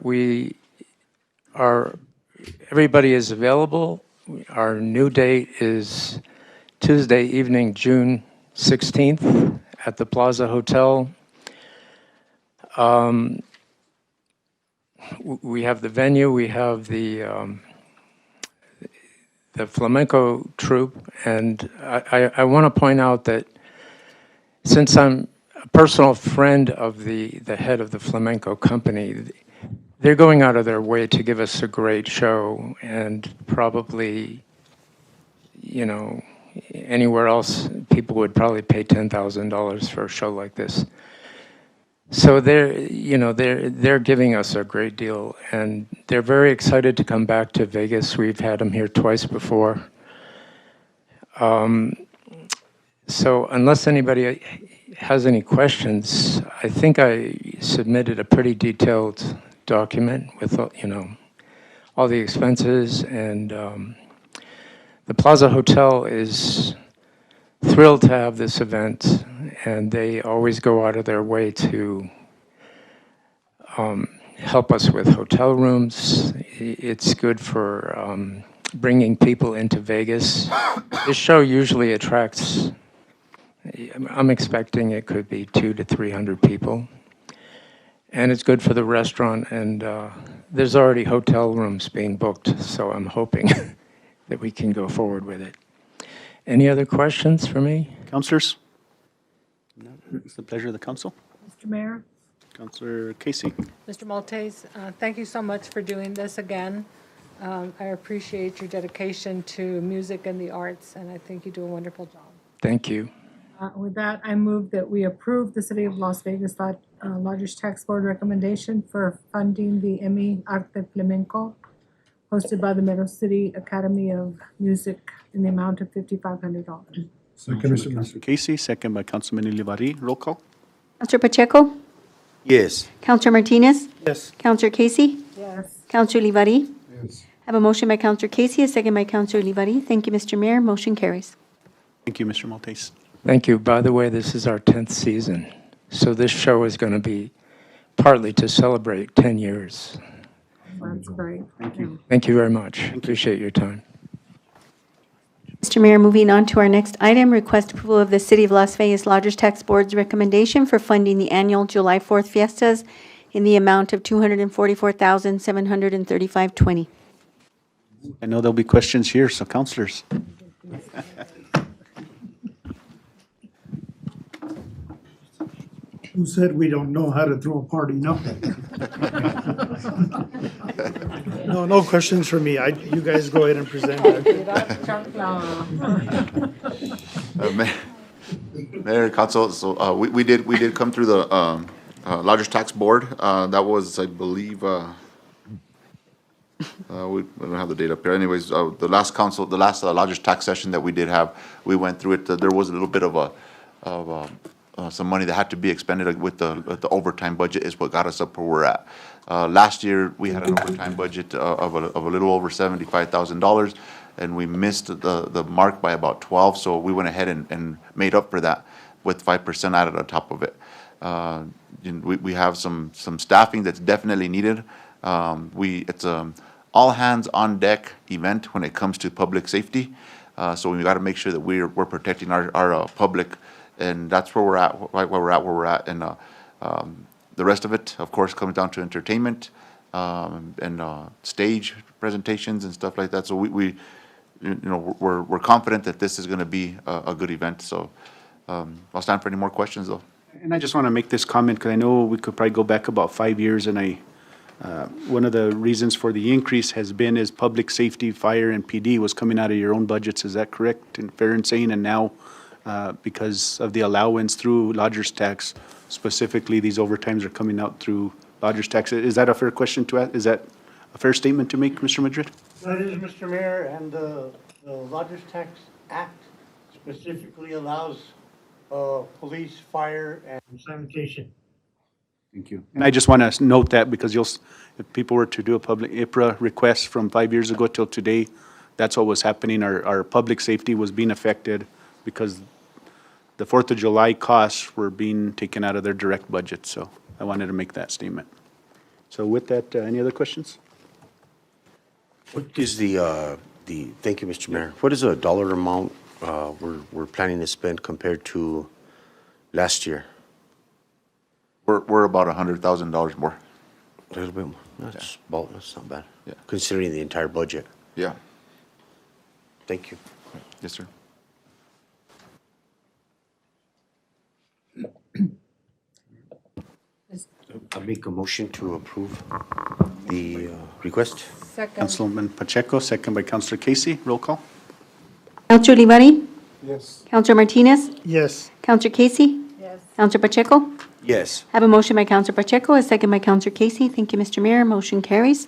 everybody is available. Our new date is Tuesday evening, June 16th at the Plaza Hotel. We have the venue, we have the flamenco troupe, and I want to point out that since I'm a personal friend of the head of the flamenco company, they're going out of their way to give us a great show, and probably, anywhere else, people would probably pay $10,000 for a show like this. So they're giving us a great deal, and they're very excited to come back to Vegas. We've had them here twice before. So unless anybody has any questions, I think I submitted a pretty detailed document with all the expenses, and the Plaza Hotel is thrilled to have this event, and they always go out of their way to help us with hotel rooms. It's good for bringing people into Vegas. This show usually attracts, I'm expecting it could be 200 to 300 people. And it's good for the restaurant, and there's already hotel rooms being booked, so I'm hoping that we can go forward with it. Any other questions for me? Councilors? No, it's the pleasure of the council. Mr. Mayor, Councilor Casey. Mr. Maltese, thank you so much for doing this again. I appreciate your dedication to music and the arts, and I think you do a wonderful job. Thank you. With that, I move that we approve the City of Las Vegas Lodgers Tax Board recommendation for funding the Emmy Arte Flamenco hosted by the Meadow City Academy of Music in the amount of $5,500. Second, Mr. Mayor. Casey, second by Councilman Ilivari. Roll call. Counselor Pacheco? Yes. Counselor Martinez? Yes. Counselor Casey? Yes. Counselor Livari? Yes. I have a motion by Counselor Casey, a second by Counselor Livari. Thank you, Mr. Mayor. Motion carries. Thank you, Mr. Maltese. Thank you. By the way, this is our 10th season, so this show is going to be partly to celebrate 10 years. That's great. Thank you. Thank you very much. Appreciate your time. Mr. Mayor, moving on to our next item, request approval of the City of Las Vegas Lodgers Tax Board's recommendation for funding the annual July 4th fiestas in the amount of $244,735.20. I know there'll be questions here, so councilors. Who said we don't know how to throw a party? No. No, no questions for me. You guys go ahead and present. Mayor, Council, so we did come through the Lodgers Tax Board. That was, I believe, we don't have the date up here. Anyways, the last Lodgers Tax session that we did have, we went through it. There was a little bit of some money that had to be expended with the overtime budget is what got us up where we're at. Last year, we had an overtime budget of a little over $75,000, and we missed the mark by about 12, so we went ahead and made up for that with 5% added on top of it. We have some staffing that's definitely needed. It's a all hands on deck event when it comes to public safety. So we got to make sure that we're protecting our public, and that's where we're at, right where we're at. And the rest of it, of course, comes down to entertainment and stage presentations and stuff like that. So we're confident that this is going to be a good event. So I'll stand for any more questions, though. And I just want to make this comment because I know we could probably go back about 5 years, and one of the reasons for the increase has been is public safety, fire, and PD was coming out of your own budgets. Is that correct and fair in saying? And now, because of the allowance through lodgers tax, specifically these overtimes are coming out through lodgers tax. Is that a fair question to ask? Is that a fair statement to make, Mr. Madrid? That is, Mr. Mayor, and the Lodgers Tax Act specifically allows police, fire, and sanitation. Thank you. And I just want to note that because if people were to do a public IPRA request from 5 years ago till today, that's what was happening. Our public safety was being affected because the 4th of July costs were being taken out of their direct budget. So I wanted to make that statement. So with that, any other questions? What is thank you, Mr. Mayor. What is the dollar amount we're planning to spend compared to last year? We're about $100,000 more. A little bit more. That's not bad. Yeah. Considering the entire budget. Yeah. Thank you. Yes, sir. I make a motion to approve the request. Second. Councilman Pacheco, second by Councilor Casey. Roll call. Counselor Olivari? Yes. Counselor Martinez? Yes. Counselor Casey? Yes. Counselor Pacheco? Yes. I have a motion by Counselor Pacheco, a second by Counselor Casey. Thank you, Mr. Mayor. Motion carries.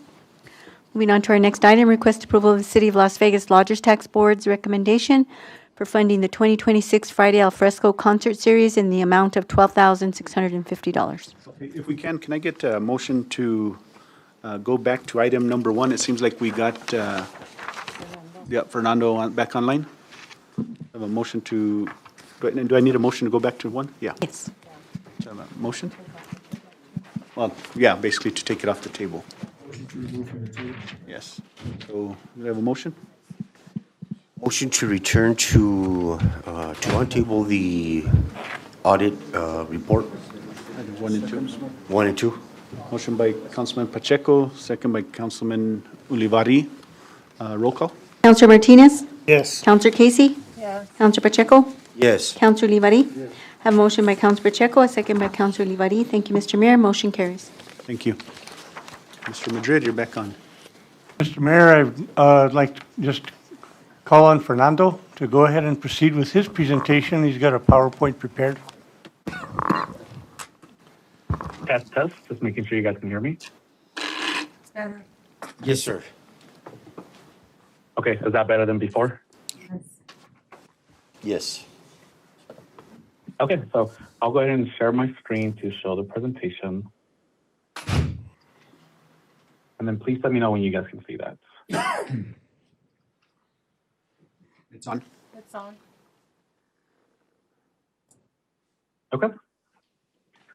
Moving on to our next item, request approval of the City of Las Vegas Lodgers Tax Board's recommendation for funding the 2026 Friday Al Fresco Concert Series in the amount of $12,650. If we can I get a motion to go back to item number 1? It seems like we got Fernando back online. I have a motion to, do I need a motion to go back to 1? Yeah. Yes. Have a motion? Well, yeah, basically to take it off the table. Yes. So, do we have a motion? Motion to return to untable the audit report. Item 1 and 2. 1 and 2. Motion by Councilman Pacheco, second by Councilman Olivari. Roll call. Counselor Martinez? Yes. Counselor Casey? Yes. Counselor Pacheco? Yes. Counselor Olivari? Have a motion by Counselor Pacheco, a second by Counselor Olivari. Thank you, Mr. Mayor. Motion carries. Thank you. Mr. Madrid, you're back on. Mr. Mayor, I'd like to just call on Fernando to go ahead and proceed with his presentation. He's got a PowerPoint prepared. Test, just making sure you guys can hear me. Better. Yes, sir. Okay, is that better than before? Yes. Yes. Okay, so I'll go ahead and share my screen to show the presentation. And then please let me know when you guys can see that. It's on. It's on. Okay.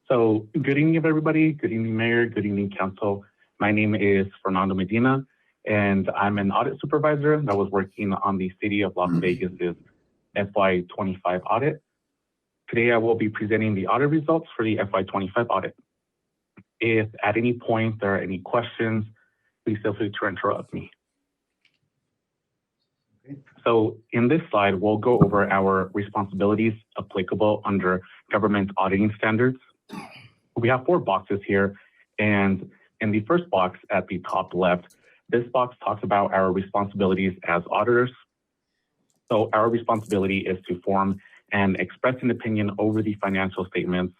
So good evening, everybody. Good evening, Mayor. Good evening, Council. My name is Fernando Medina, and I'm an audit supervisor that was working on the City of Las Vegas's FY25 audit. Today, I will be presenting the audit results for the FY25 audit. If at any point there are any questions, please feel free to interrupt me. So in this slide, we'll go over our responsibilities applicable under government auditing standards. We have 4 boxes here, and in the first box at the top left, this box talks about our responsibilities as auditors. So our responsibility is to form and express an opinion over the financial statements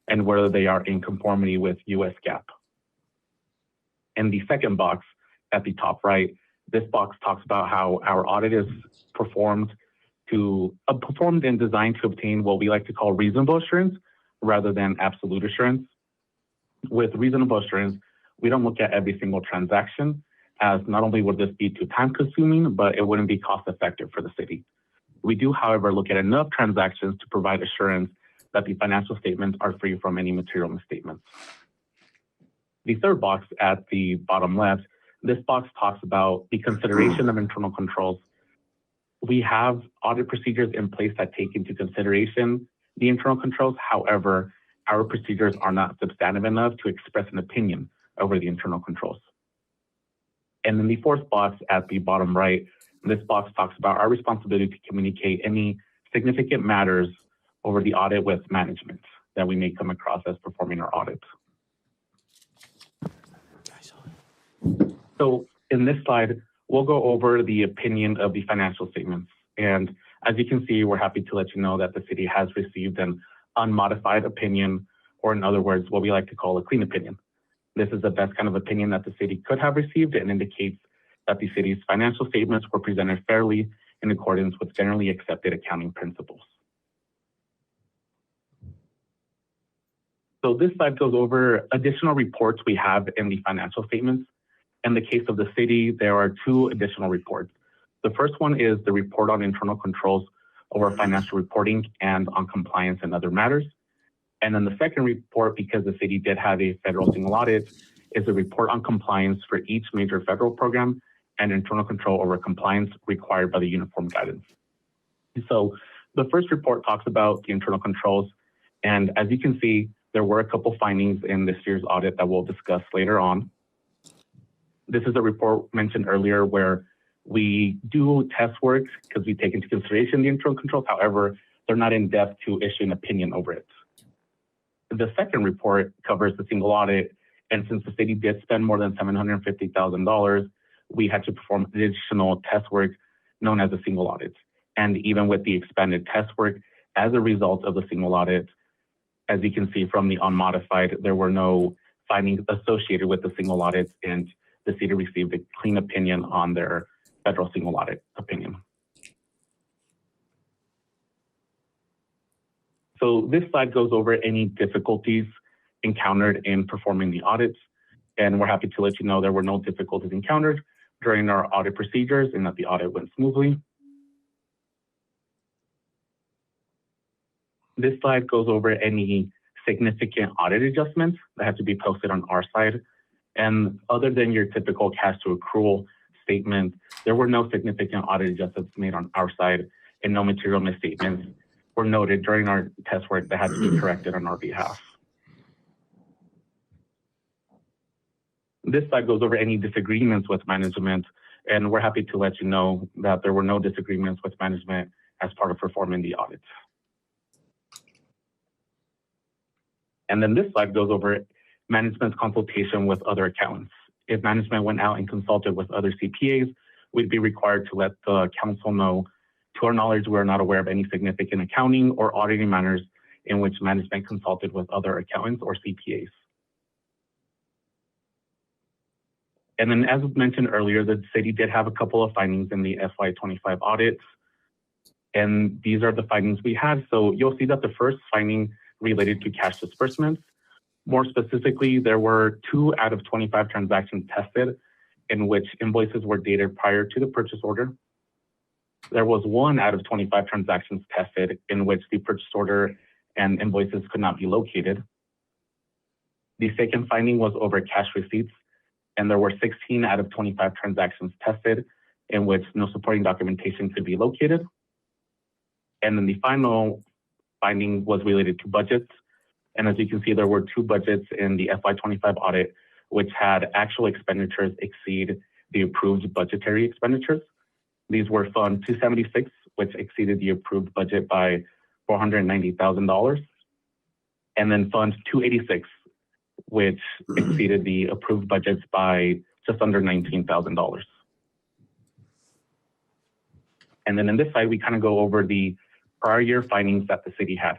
and whether they are in conformity with US GAAP. In the second box at the top right, this box talks about how our audit is performed and designed to obtain what we like to call reasonable assurance rather than absolute assurance. With reasonable assurance, we don't look at every single transaction, as not only would this be too time consuming, but it wouldn't be cost effective for the city. We do, however, look at enough transactions to provide assurance that the financial statements are free from any material misstatements. The third box at the bottom left, this box talks about the consideration of internal controls. We have audit procedures in place that take into consideration the internal controls. However, our procedures are not substantive enough to express an opinion over the internal controls. And then the fourth box at the bottom right, this box talks about our responsibility to communicate any significant matters over the audit with management that we may come across as performing our audit. So in this slide, we'll go over the opinion of the financial statements. And as you can see, we're happy to let you know that the city has received an unmodified opinion, or in other words, what we like to call a clean opinion. This is the best kind of opinion that the city could have received and indicates that the city's financial statements were presented fairly in accordance with generally accepted accounting principles. So this slide goes over additional reports we have in the financial statements. In the case of the city, there are 2 additional reports. The first one is the report on internal controls over financial reporting and on compliance and other matters. And then the second report, because the city did have a federal single audit, is a report on compliance for each major federal program and internal control over compliance required by the Uniform Guidance. So the first report talks about the internal controls. And as you can see, there were a couple findings in this year's audit that we'll discuss later on. This is a report mentioned earlier where we do test work because we take into consideration the internal controls. However, they're not in depth to issue an opinion over it. The second report covers the single audit, and since the city did spend more than $750,000, we had to perform additional test work known as a single audit. And even with the expanded test work as a result of the single audit, as you can see from the unmodified, there were no findings associated with the single audit, and the city received a clean opinion on their federal single audit opinion. So this slide goes over any difficulties encountered in performing the audits, and we're happy to let you know there were no difficulties encountered during our audit procedures and that the audit went smoothly. This slide goes over any significant audit adjustments that have to be posted on our side. And other than your typical cash to accrual statement, there were no significant audit adjustments made on our side, and no material misstatements were noted during our test work that had to be corrected on our behalf. This slide goes over any disagreements with management, and we're happy to let you know that there were no disagreements with management as part of performing the audit. And then this slide goes over management's consultation with other accountants. If management went out and consulted with other CPAs, we'd be required to let the council know. To our knowledge, we're not aware of any significant accounting or auditing matters in which management consulted with other accountants or CPAs. And then as mentioned earlier, the city did have a couple of findings in the FY25 audits. And these are the findings we had. So you'll see that the first finding related to cash disbursements. More specifically, there were 2 out of 25 transactions tested in which invoices were dated prior to the purchase order. There was 1 out of 25 transactions tested in which the purchase order and invoices could not be located. The second finding was over cash receipts, and there were 16 out of 25 transactions tested in which no supporting documentation could be located. And then the final finding was related to budgets. And as you can see, there were 2 budgets in the FY25 audit, which had actual expenditures exceed the approved budgetary expenditures. These were Fund 276, which exceeded the approved budget by $490,000. and then Fund 286, which exceeded the approved budgets by just under $19,000. And then in this side, we kind of go over the prior year findings that the city had.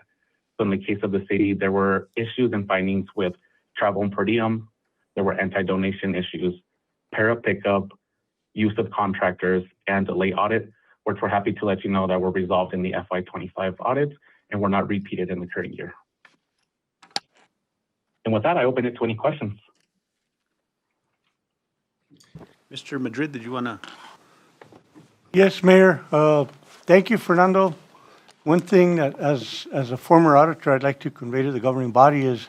So in the case of the city, there were issues and findings with travel and per diem. There were anti-donation issues, para pickup, use of contractors, and delay audit, which we're happy to let you know that were resolved in the FY25 audits and were not repeated in the current year. And with that, I open it to any questions. Mr. Madrid, did you want to? Yes, Mayor. Thank you, Fernando. One thing that, as a former auditor, I'd like to convey to the governing body is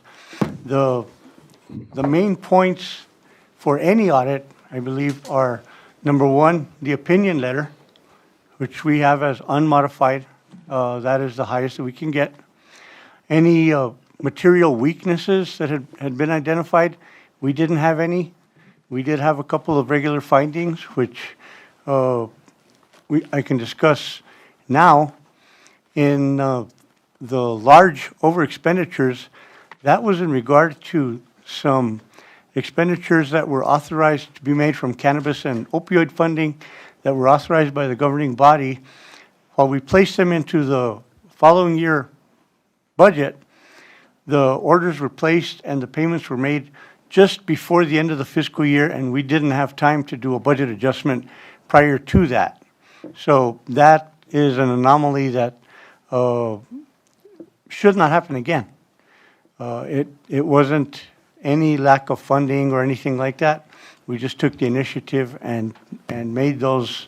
the main points for any audit, I believe, are number one, the opinion letter, which we have as unmodified. That is the highest that we can get. Any material weaknesses that had been identified, we didn't have any. We did have a couple of regular findings, which I can discuss now. In the large over expenditures, that was in regard to some expenditures that were authorized to be made from cannabis and opioid funding that were authorized by the governing body. While we placed them into the following year budget, the orders were placed and the payments were made just before the end of the fiscal year, and we didn't have time to do a budget adjustment prior to that. So that is an anomaly that should not happen again. It wasn't any lack of funding or anything like that. We just took the initiative and made those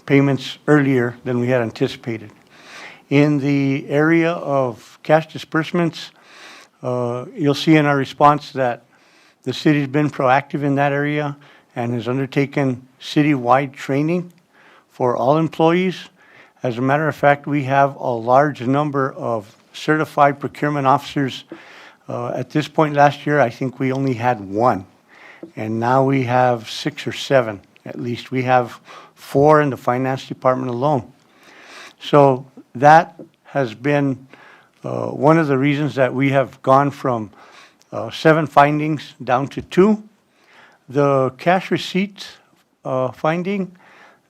payments earlier than we had anticipated. In the area of cash disbursements, you'll see in our response that the city's been proactive in that area and has undertaken citywide training for all employees. As a matter of fact, we have a large number of certified procurement officers. At this point last year, I think we only had one, and now we have 6 or 7 at least. We have 4 in the finance department alone. So that has been one of the reasons that we have gone from 7 findings down to 2. The cash receipts finding,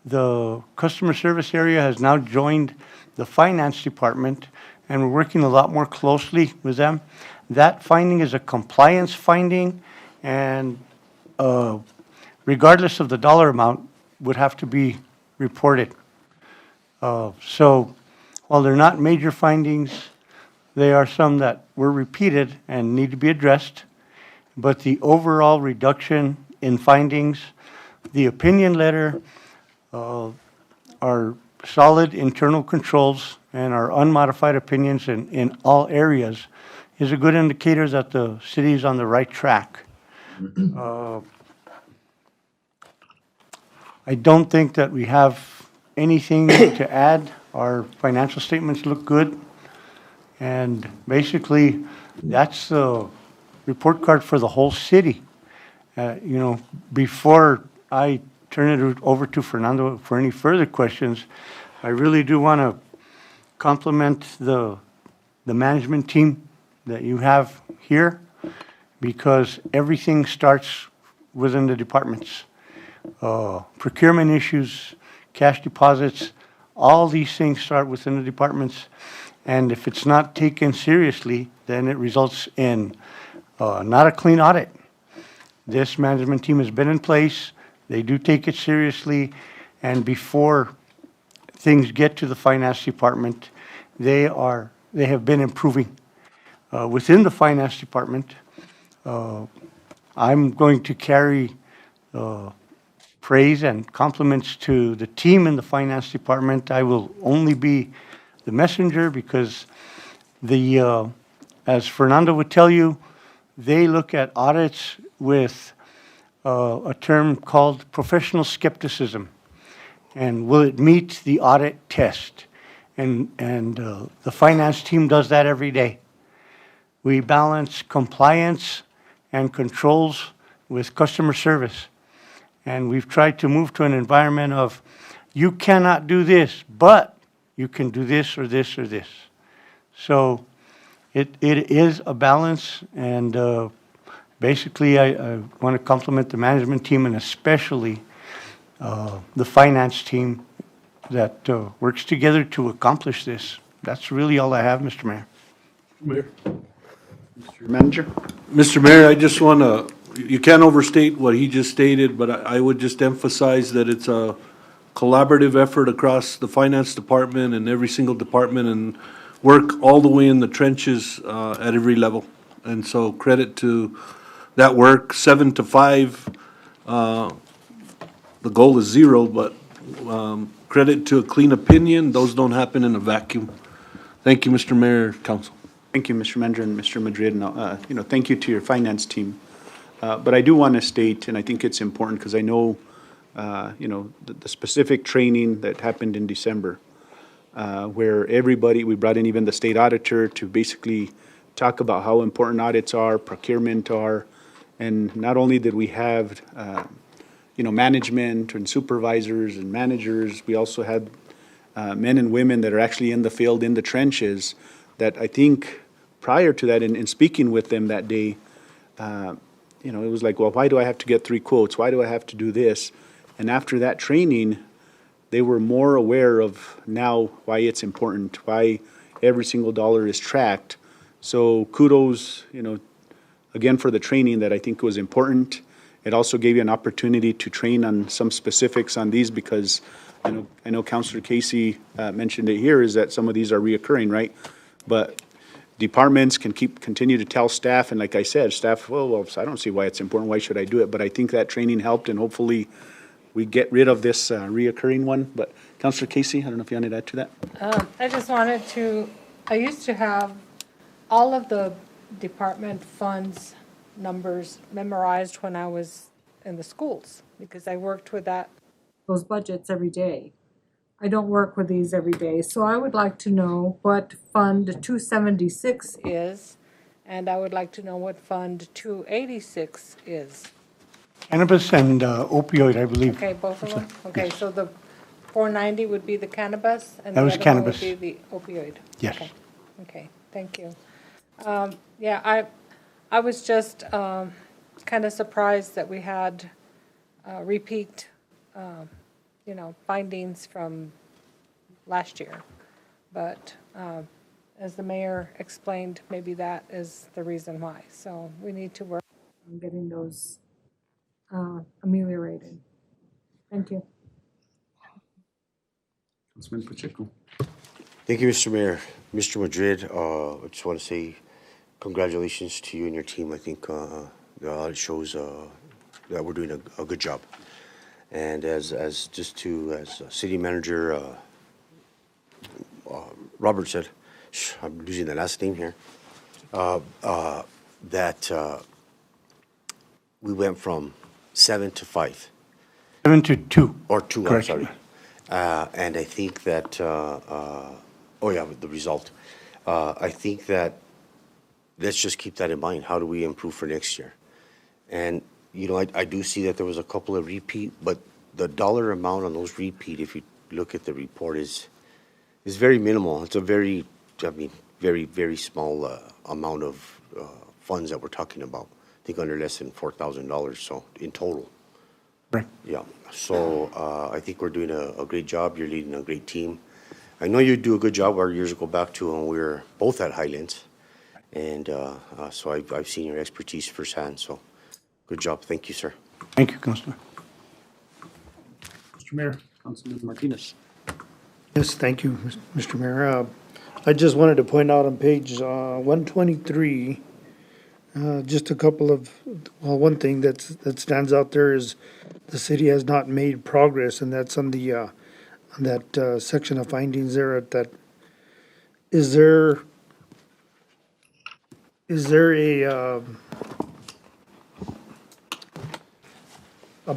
the customer service area has now joined the finance department, and we're working a lot more closely with them. That finding is a compliance finding, and regardless of the dollar amount, would have to be reported. So while they're not major findings, they are some that were repeated and need to be addressed. But the overall reduction in findings, the opinion letter, our solid internal controls, and our unmodified opinions in all areas is a good indicator that the city is on the right track. I don't think that we have anything to add. Our financial statements look good. And basically, that's the report card for the whole city. Before I turn it over to Fernando for any further questions, I really do want to compliment the management team that you have here, because everything starts within the departments. Procurement issues, cash deposits, all these things start within the departments. And if it's not taken seriously, then it results in not a clean audit. This management team has been in place. They do take it seriously. And before things get to the finance department, they have been improving. Within the finance department, I'm going to carry praise and compliments to the team in the finance department. I will only be the messenger because as Fernando would tell you, they look at audits with a term called professional skepticism. And will it meet the audit test? And the finance team does that every day. We balance compliance and controls with customer service. And we've tried to move to an environment of, you cannot do this, but you can do this or this or this. So it is a balance, and basically, I want to compliment the management team and especially the finance team that works together to accomplish this. That's really all I have, Mr. Mayor. Mayor. Mr. Manager? Mr. Mayor, I just want to, you can't overstate what he just stated, but I would just emphasize that it's a collaborative effort across the finance department and every single department, and work all the way in the trenches at every level. And so credit to that work, 7 to 5. The goal is 0, but credit to a clean opinion. Those don't happen in a vacuum. Thank you, Mr. Mayor, Council. Thank you, Mr. Manager and Mr. Madrid, and, thank you to your finance team. But I do want to state, and I think it's important, because I know, the specific training that happened in December, where we brought in even the state auditor to basically talk about how important audits are, procurement are, and not only did we have, management and supervisors and managers, we also had men and women that are actually in the field, in the trenches, that I think prior to that, in speaking with them that day, it was like, well, why do I have to get 3 quotes? Why do I have to do this? And after that training, they were more aware of now why it's important, why every single dollar is tracked. So kudos, again, for the training that I think was important. It also gave you an opportunity to train on some specifics on these, because I know Councilor Casey mentioned it here, is that some of these are reoccurring, right? But departments can continue to tell staff, and like I said, staff, well, I don't see why it's important, why should I do it? But I think that training helped, and hopefully we get rid of this reoccurring one. But Councilor Casey, I don't know if you wanted to add to that? I just wanted to, I used to have all of the department funds numbers memorized when I was in the schools, because I worked with those budgets every day. I don't work with these every day, so I would like to know what Fund 276 is, and I would like to know what Fund 286 is. Cannabis and opioid, I believe. Okay, both of them? Okay, so the 490 would be the cannabis, and That the was other one would cannabis. be the opioid? Yes. Okay, thank you. Yeah, I was just kind of surprised that we had repeat, findings from last year. But as the mayor explained, maybe that is the reason why. So we need to work on getting those ameliorated. Thank you. Councilman Pacheco. Thank you, Mr. Mayor. Mr. Madrid, I just want to say congratulations to you and your team. I think the audit shows that we're doing a good job. And as city manager Robert said, I'm losing the last name here, that we went from 7 to 5. 7 to 2. Or 2, Correct. I'm sorry. And I think that, the result. I think that, let's just keep that in mind. How do we improve for next year? And, I do see that there was a couple of repeat, but the dollar amount on those repeat, if you look at the report, is very minimal. It's a very, very, very small amount of funds that we're talking about. I think under less than $4,000, so in total. Right. Yeah, so I think we're doing a great job. You're leading a great team. I know you do a good job. Our years go back to when we were both at Highlands. And so I've seen your expertise firsthand, so good job. Thank you, sir. Thank you, Councilor. Mr. Mayor, Councilman Martinez. Yes, thank you, Mr. Mayor. I just wanted to point out on page 123, just a couple of, one thing that stands out there is the city has not made progress, and that's on the on that section of findings there. At that, is there a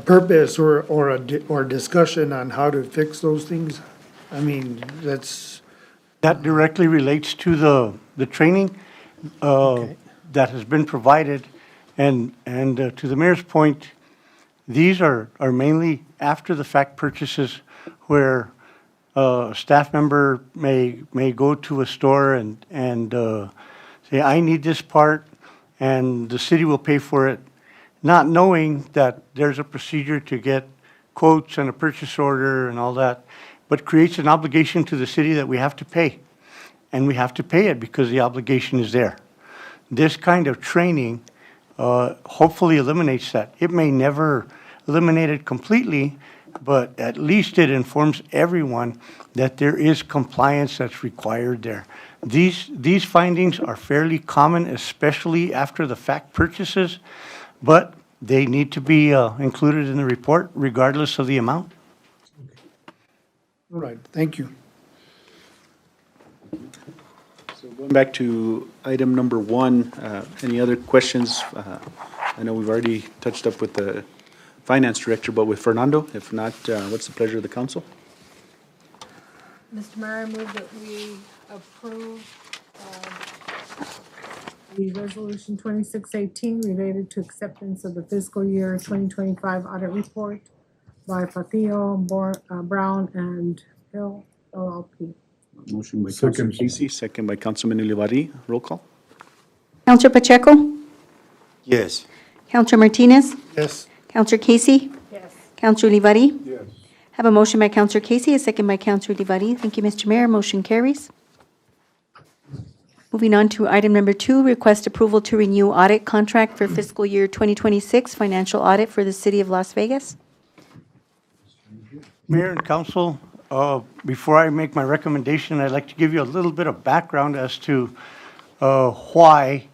purpose or discussion on how to fix those things? I mean, that directly relates to the training that has been provided, and to the mayor's point, these are mainly after the fact purchases where a staff member may go to a store and say, I need this part, and the city will pay for it, not knowing that there's a procedure to get quotes and a purchase order and all that, but creates an obligation to the city that we have to pay. And we have to pay it because the obligation is there. This kind of training hopefully eliminates that. It may never eliminate it completely, but at least it informs everyone that there is compliance that's required there. These findings are fairly common, especially after the fact purchases, but they need to be included in the report regardless of the amount. All right, thank you. So going back to item number 1, any other questions? I know we've already touched up with the finance director, but with Fernando, if not, what's the pleasure of the council? Mr. Mayor, I move that we approve the resolution 2618 related to acceptance of the fiscal year 2025 audit report by Patillo, Brown, and Hill LLP. Motion by Councilor Casey, second by Councilman Ulibarri. Roll call. Counselor Pacheco? Yes. Counselor Martinez? Yes. Counselor Casey? Yes. Counselor Olivari? Yes. Have a motion by Counselor Casey, a second by Counselor Olivari. Thank you, Mr. Mayor. Motion carries. Moving on to item number 2, request approval to renew audit contract for fiscal year 2026 financial audit for the city of Las Vegas. Mayor and council, before I make my recommendation, I'd like to give you a little bit of background as to why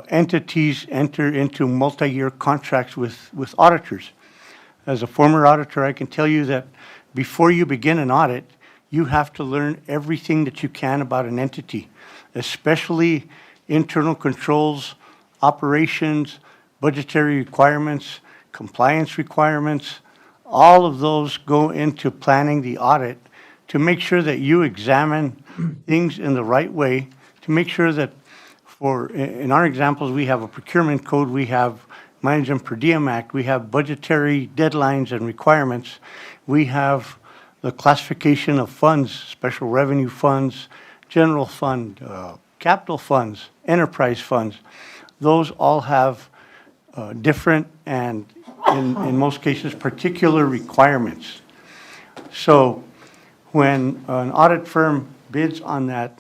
entities enter into multi-year contracts with auditors. As a former auditor, I can tell you that before you begin an audit, you have to learn everything that you can about an entity, especially internal controls, operations, budgetary requirements, compliance requirements. All of those go into planning the audit to make sure that you examine things in the right way, to make sure that in our examples, we have a procurement code, we have Management Per Diem Act, we have budgetary deadlines and requirements, we have the classification of funds, special revenue funds, general fund, capital funds, enterprise funds. Those all have different and, in most cases, particular requirements. So when an audit firm bids on that,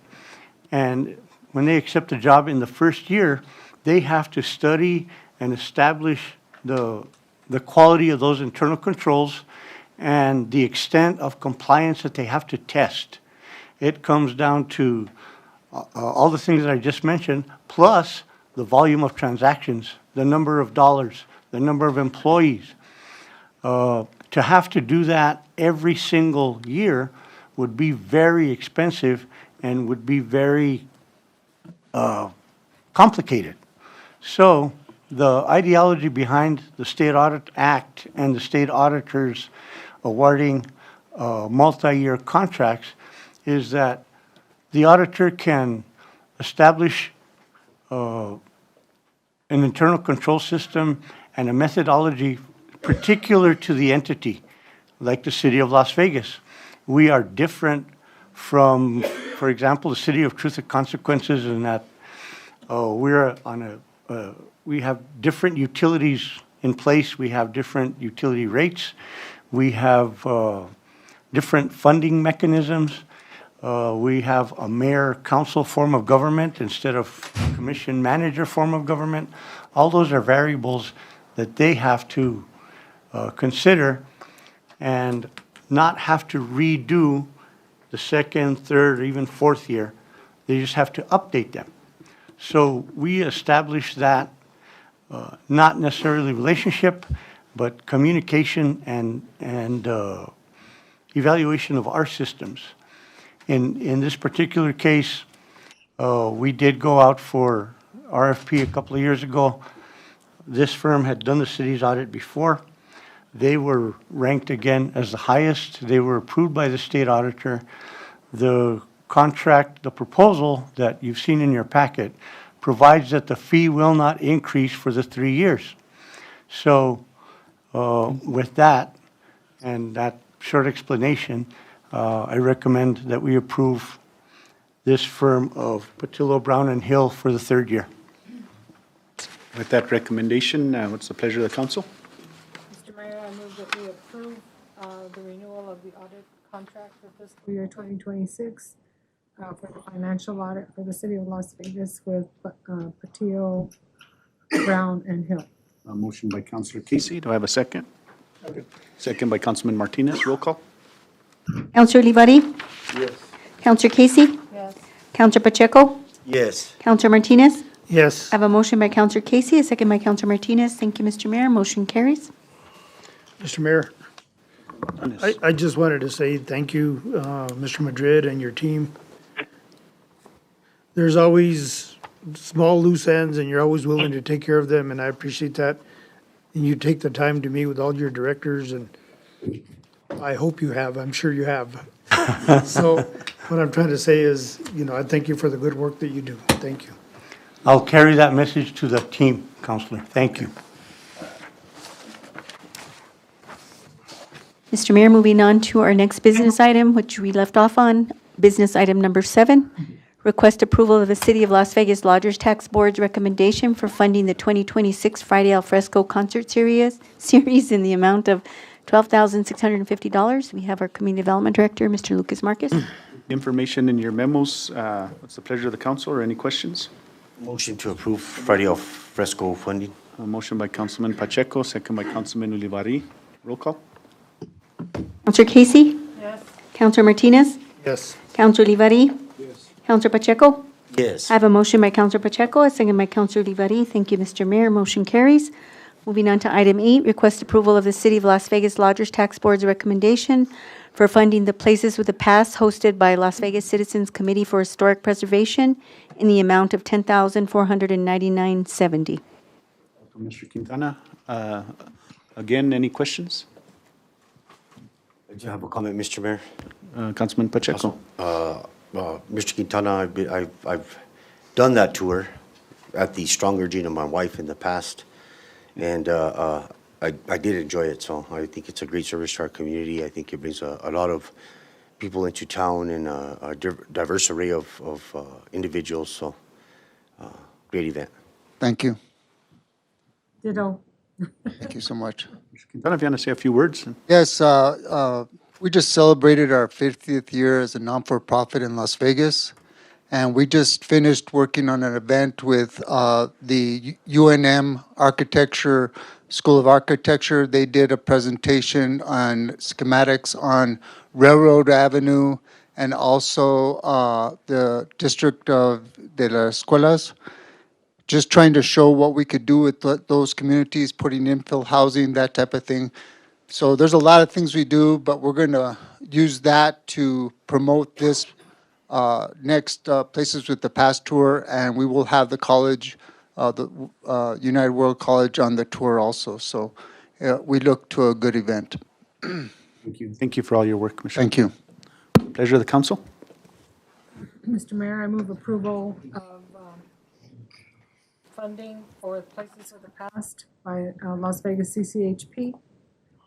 and when they accept a job in the first year, they have to study and establish the quality of those internal controls and the extent of compliance that they have to test. It comes down to all the things that I just mentioned, plus the volume of transactions, the number of dollars, the number of employees. To have to do that every single year would be very expensive and would be very complicated. So the ideology behind the State Audit Act and the state auditors awarding multi-year contracts is that the auditor can establish an internal control system and a methodology particular to the entity, like the city of Las Vegas. We are different from, for example, the city of Truth and Consequences in that we have different utilities in place. We have different utility rates. We have different funding mechanisms. We have a mayor-council form of government instead of commission-manager form of government. All those are variables that they have to consider and not have to redo the second, third, or even fourth year. They just have to update them. So we establish that not necessarily relationship, but communication and evaluation of our systems. In this particular case, we did go out for RFP a couple of years ago. This firm had done the city's audit before. They were ranked again as the highest. They were approved by the state auditor. The contract, the proposal that you've seen in your packet provides that the fee will not increase for the 3 years. So with that and that short explanation, I recommend that we approve this firm of Patillo, Brown and Hill for the third year. With that recommendation, what's the pleasure of the council? Mr. Mayor, I move that we approve the renewal of the audit contract for fiscal year 2026 for the financial audit for the city of Las Vegas with Patillo, Brown, and Hill. A motion by Councilor Casey. Do I have a second? Second by Councilman Martinez. Roll call. Counselor Olivari? Yes. Counselor Casey? Yes. Counselor Pacheco? Yes. Counselor Martinez? Yes. I have a motion by Counselor Casey, a second by Counselor Martinez. Thank you, Mr. Mayor. Motion carries. Mr. Mayor, I just wanted to say thank you, Mr. Madrid and your team. There's always small loose ends, and you're always willing to take care of them, and I appreciate that. And you take the time to meet with all your directors, and I hope you have, I'm sure you have. So what I'm trying to say is, I thank you for the good work that you do. Thank you. I'll carry that message to the team, Counselor. Thank you. Mr. Mayor, moving on to our next business item, which we left off on, business item number 7. Request approval of the City of Las Vegas Lodgers Tax Board's recommendation for funding the 2026 Friday Al Fresco Concert Series in the amount of $12,650. We have our Community Development Director, Mr. Lucas Marquez. Information in your memos. What's the pleasure of the council or any questions? Motion to approve Friday Al Fresco funding. A motion by Councilman Pacheco, second by Councilman Olivari. Roll call. Counselor Casey? Yes. Counselor Martinez? Yes. Counselor Olivari? Yes. Counselor Pacheco? Yes. I have a motion by Counselor Pacheco, a second by Counselor Olivari. Thank you, Mr. Mayor. Motion carries. Moving on to item 8, request approval of the City of Las Vegas Lodgers Tax Board's recommendation for funding the Places with a Past hosted by Las Vegas Citizens Committee for Historic Preservation in the amount of $10,499.70. Mr. Quintana. Again, any questions? I do have a comment, Mr. Mayor. Councilman Pacheco. Mr. Quintana, I've done that tour at the strong urging of my wife in the past, and I did enjoy it. So I think it's a great service to our community. I think it brings a lot of people into town and a diverse array of individuals. So great event. Thank you. Ditto. Thank you so much. Mr. Quintana, if you want to say a few words. Yes, we just celebrated our 50th year as a non-for-profit in Las Vegas. And we just finished working on an event with the UNM Architecture, School of Architecture. They did a presentation on schematics on Railroad Avenue and also the District of de las Escuelas. Just trying to show what we could do with those communities, putting infill housing, that type of thing. So there's a lot of things we do, but we're going to use that to promote this next Places with the Past tour, and we will have the college, the United World College on the tour also. So we look to a good event. Thank you. Thank you for all your work, Commissioner. Thank you. Pleasure of the council. Mr. Mayor, I move approval of funding for Places of the Past by Las Vegas CCHP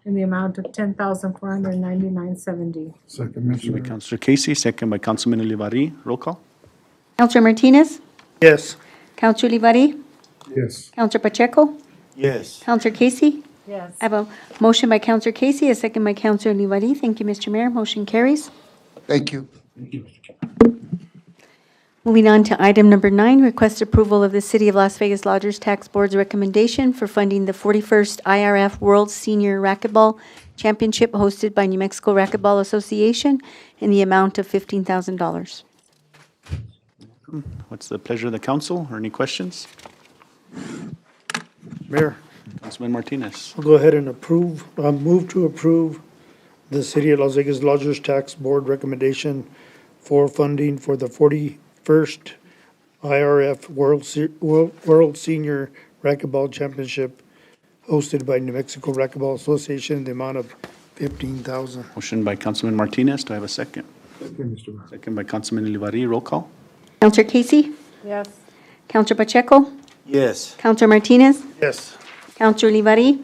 in the amount of $10,499.70. Second, Motion by Councilor Casey, second by Councilman Olivari. Roll call. Counselor Martinez? Yes. Counselor Olivari? Yes. Counselor Pacheco? Yes. Counselor Casey? Yes. I have a motion by Counselor Casey, a second by Counselor Olivari. Thank you, Mr. Mayor. Motion carries. Thank you. Moving on to item number 9, request approval of the City of Las Vegas Lodgers Tax Board's recommendation for funding the 41st IRF World Senior Racquetball Championship hosted by New Mexico Racquetball Association in the amount of $15,000. What's the pleasure of the council or any questions? Mayor, Councilman Martinez. I'll go ahead and move to approve the City of Las Vegas Lodgers Tax Board recommendation for funding for the 41st IRF World Senior Racquetball Championship hosted by New Mexico Racquetball Association in the amount of $15,000. Motion by Councilman Martinez. Do I have a second? Second, Mr. Mayor. Second by Councilman Olivari. Roll call. Counselor Casey? Yes. Counselor Pacheco? Yes. Counselor Martinez? Yes. Counselor Olivari?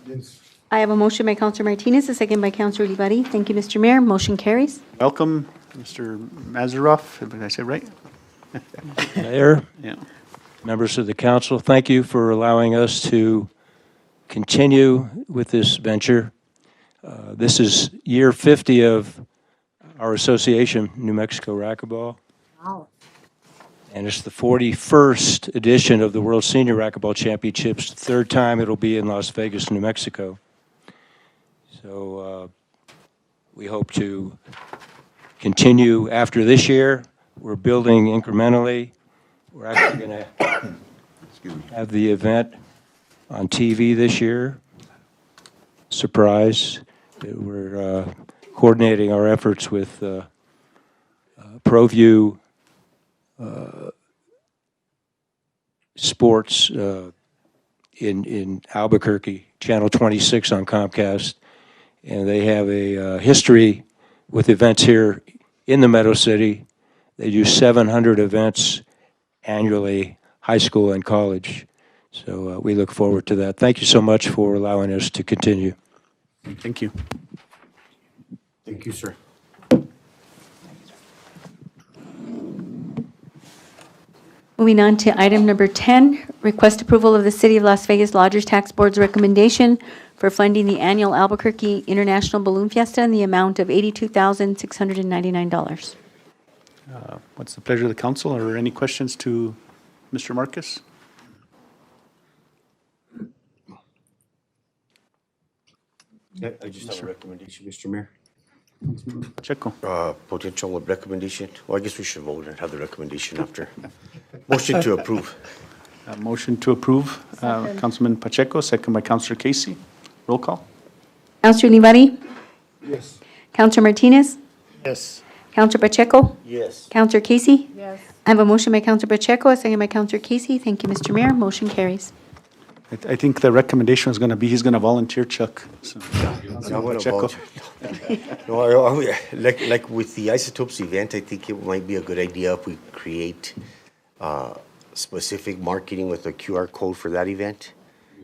Yes. I have a motion by Counselor Martinez, a second by Counselor Olivari. Thank you, Mr. Mayor. Motion carries. Welcome, Mr. Mazeroff. Did I say it right? Mayor, Yeah. members of the council, thank you for allowing us to continue with this venture. This is year 50 of our association, New Mexico Racquetball. Wow. And it's the 41st edition of the World Senior Racquetball Championships. Third time it'll be in Las Vegas, New Mexico. So we hope to continue after this year. We're building incrementally. We're actually going to have the event on TV this year. Surprise. We're coordinating our efforts with ProView Sports in Albuquerque, Channel 26 on Comcast. And they have a history with events here in the Meadow City. They do 700 events annually, high school and college. So we look forward to that. Thank you so much for allowing us to continue. Thank you. Thank you, sir. Moving on to item number 10, request approval of the City of Las Vegas Lodgers Tax Board's recommendation for funding the annual Albuquerque International Balloon Fiesta in the amount of $82,699. What's the pleasure of the council? Are there any questions to Mr. Marcus? I just have a recommendation, Mr. Mayor. Pacheco. Potential recommendation. Well, I guess we should vote and have the recommendation after. Motion to approve. Motion to approve, Councilman Pacheco, second by Councilor Casey. Roll call. Counselor Olivari? Yes. Counselor Martinez? Yes. Counselor Pacheco? Yes. Counselor Casey? Yes. I have a motion by Counselor Pacheco, a second by Counselor Casey. Thank you, Mr. Mayor. Motion carries. I think the recommendation is going to be, he's going to volunteer Chuck. So, I'm gonna Pacheco. vote. No, like with the Isotopes event, I think it might be a good idea if we create specific marketing with a QR code for that event,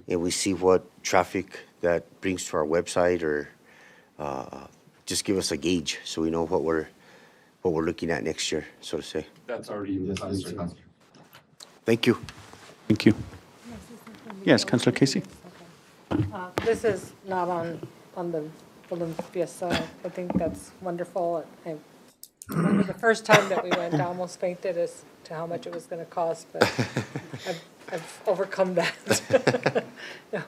and we see what traffic that brings to our website, or just give us a gauge so we know what we're looking at next year, so to say. That's already in the plans, sir. Thank you. Thank you. Yes, Councilor Casey. This is not on the Balloon Fiesta. I think that's wonderful. I remember the first time that we went, I almost fainted as to how much it was going to cost, but I've overcome that. No,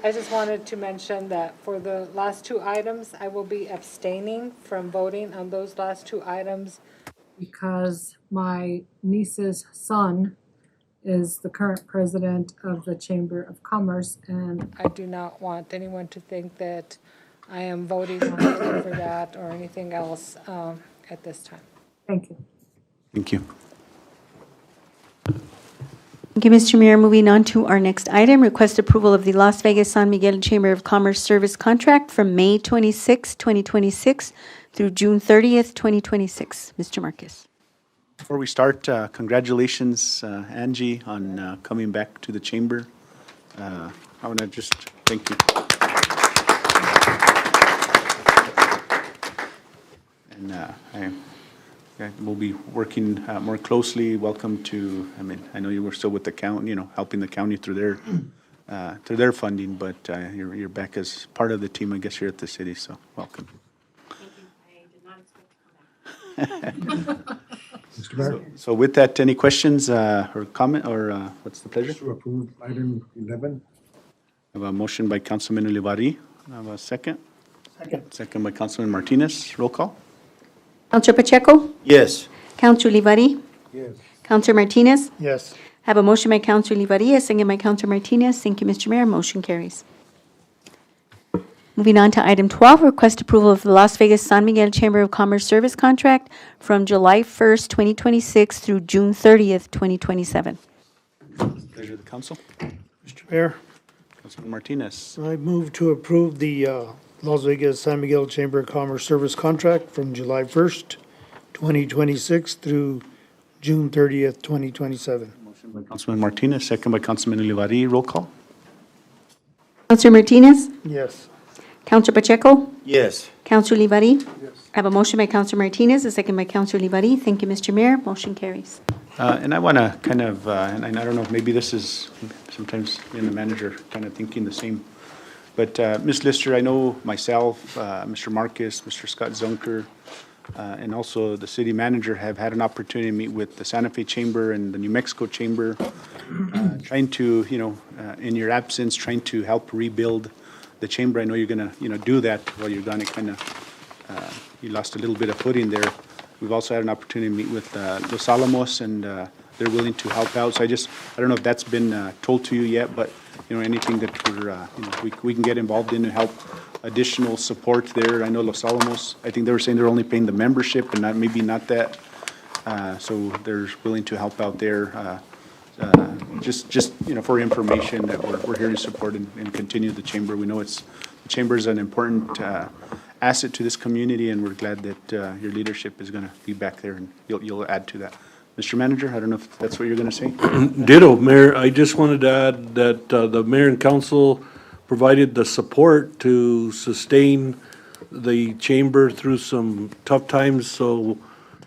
I just wanted to mention that for the last two items, I will be abstaining from voting on those last two items because my niece's son is the current president of the Chamber of Commerce, and I do not want anyone to think that I am voting for that or anything else at this time. Thank you. Thank you. Thank you, Mr. Mayor. Moving on to our next item, request approval of the Las Vegas San Miguel Chamber of Commerce service contract from May 26, 2026 through June 30th, 2026. Mr. Marcus. Before we start, congratulations, Angie, on coming back to the chamber. I want to just thank you. And we'll be working more closely. Welcome to, I know you were still with the county, helping the county through their funding, but you're back as part of the team, I guess, here at the city, so welcome. Thank you. I did not expect to come back. Mr. Mayor? So with that, any questions or comment, or what's the pleasure? To approve item 11. I have a motion by Councilman Olivari. I have a second. Second by Councilman Martinez. Roll call. Counselor Pacheco? Yes. Counselor Olivari? Yes. Counselor Martinez? Yes. I have a motion by Counselor Olivari, a second by Counselor Martinez. Thank you, Mr. Mayor. Motion carries. Moving on to item 12, request approval of the Las Vegas San Miguel Chamber of Commerce service contract from July 1st, 2026 through June 30th, 2027. Pleasure of the council. Mr. Mayor, Councilman Martinez. I move to approve the Las Vegas San Miguel Chamber of Commerce service contract from July 1st, 2026 through June 30th, 2027. Motion by Councilman Martinez, second by Councilman Olivari. Roll call. Counselor Martinez? Yes. Counselor Pacheco? Yes. Counselor Livari? I have a motion by Counselor Martinez, a second by Counselor Livari. Thank you, Mr. Mayor. Motion carries. And I want to kind of, and I don't know, maybe this is sometimes me and the manager kind of thinking the same. But Ms. Lister, I know myself, Mr. Marcus, Mr. Scott Zunker, and also the city manager have had an opportunity to meet with the Santa Fe Chamber and the New Mexico Chamber, trying to, in your absence, trying to help rebuild the chamber. I know you're going to, do that while you're gone. It kind of, you lost a little bit of footing there. We've also had an opportunity to meet with Los Alamos, and they're willing to help out. So I don't know if that's been told to you yet, but, anything that we can get involved in to help additional support there. I know Los Alamos, I think they were saying they're only paying the membership and maybe not that. So they're willing to help out there. Just for information that we're here to support and continue the chamber. We know the chamber is an important asset to this community, and we're glad that your leadership is going to be back there, and you'll add to that. Mr. Manager, I don't know if that's what you're going to say? Ditto, Mayor. I just wanted to add that the mayor and council provided the support to sustain the chamber through some tough times, so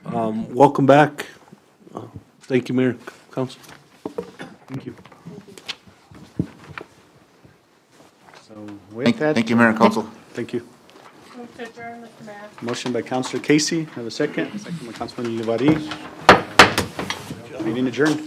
welcome back. Thank you, Mayor, Council. Thank you. So with that. Thank you, Mayor and Council. Thank you. Move to adjourn, Mr. Mayor. Motion by Councilor Casey, have a second. Second by Councilman Livari. Meeting adjourned.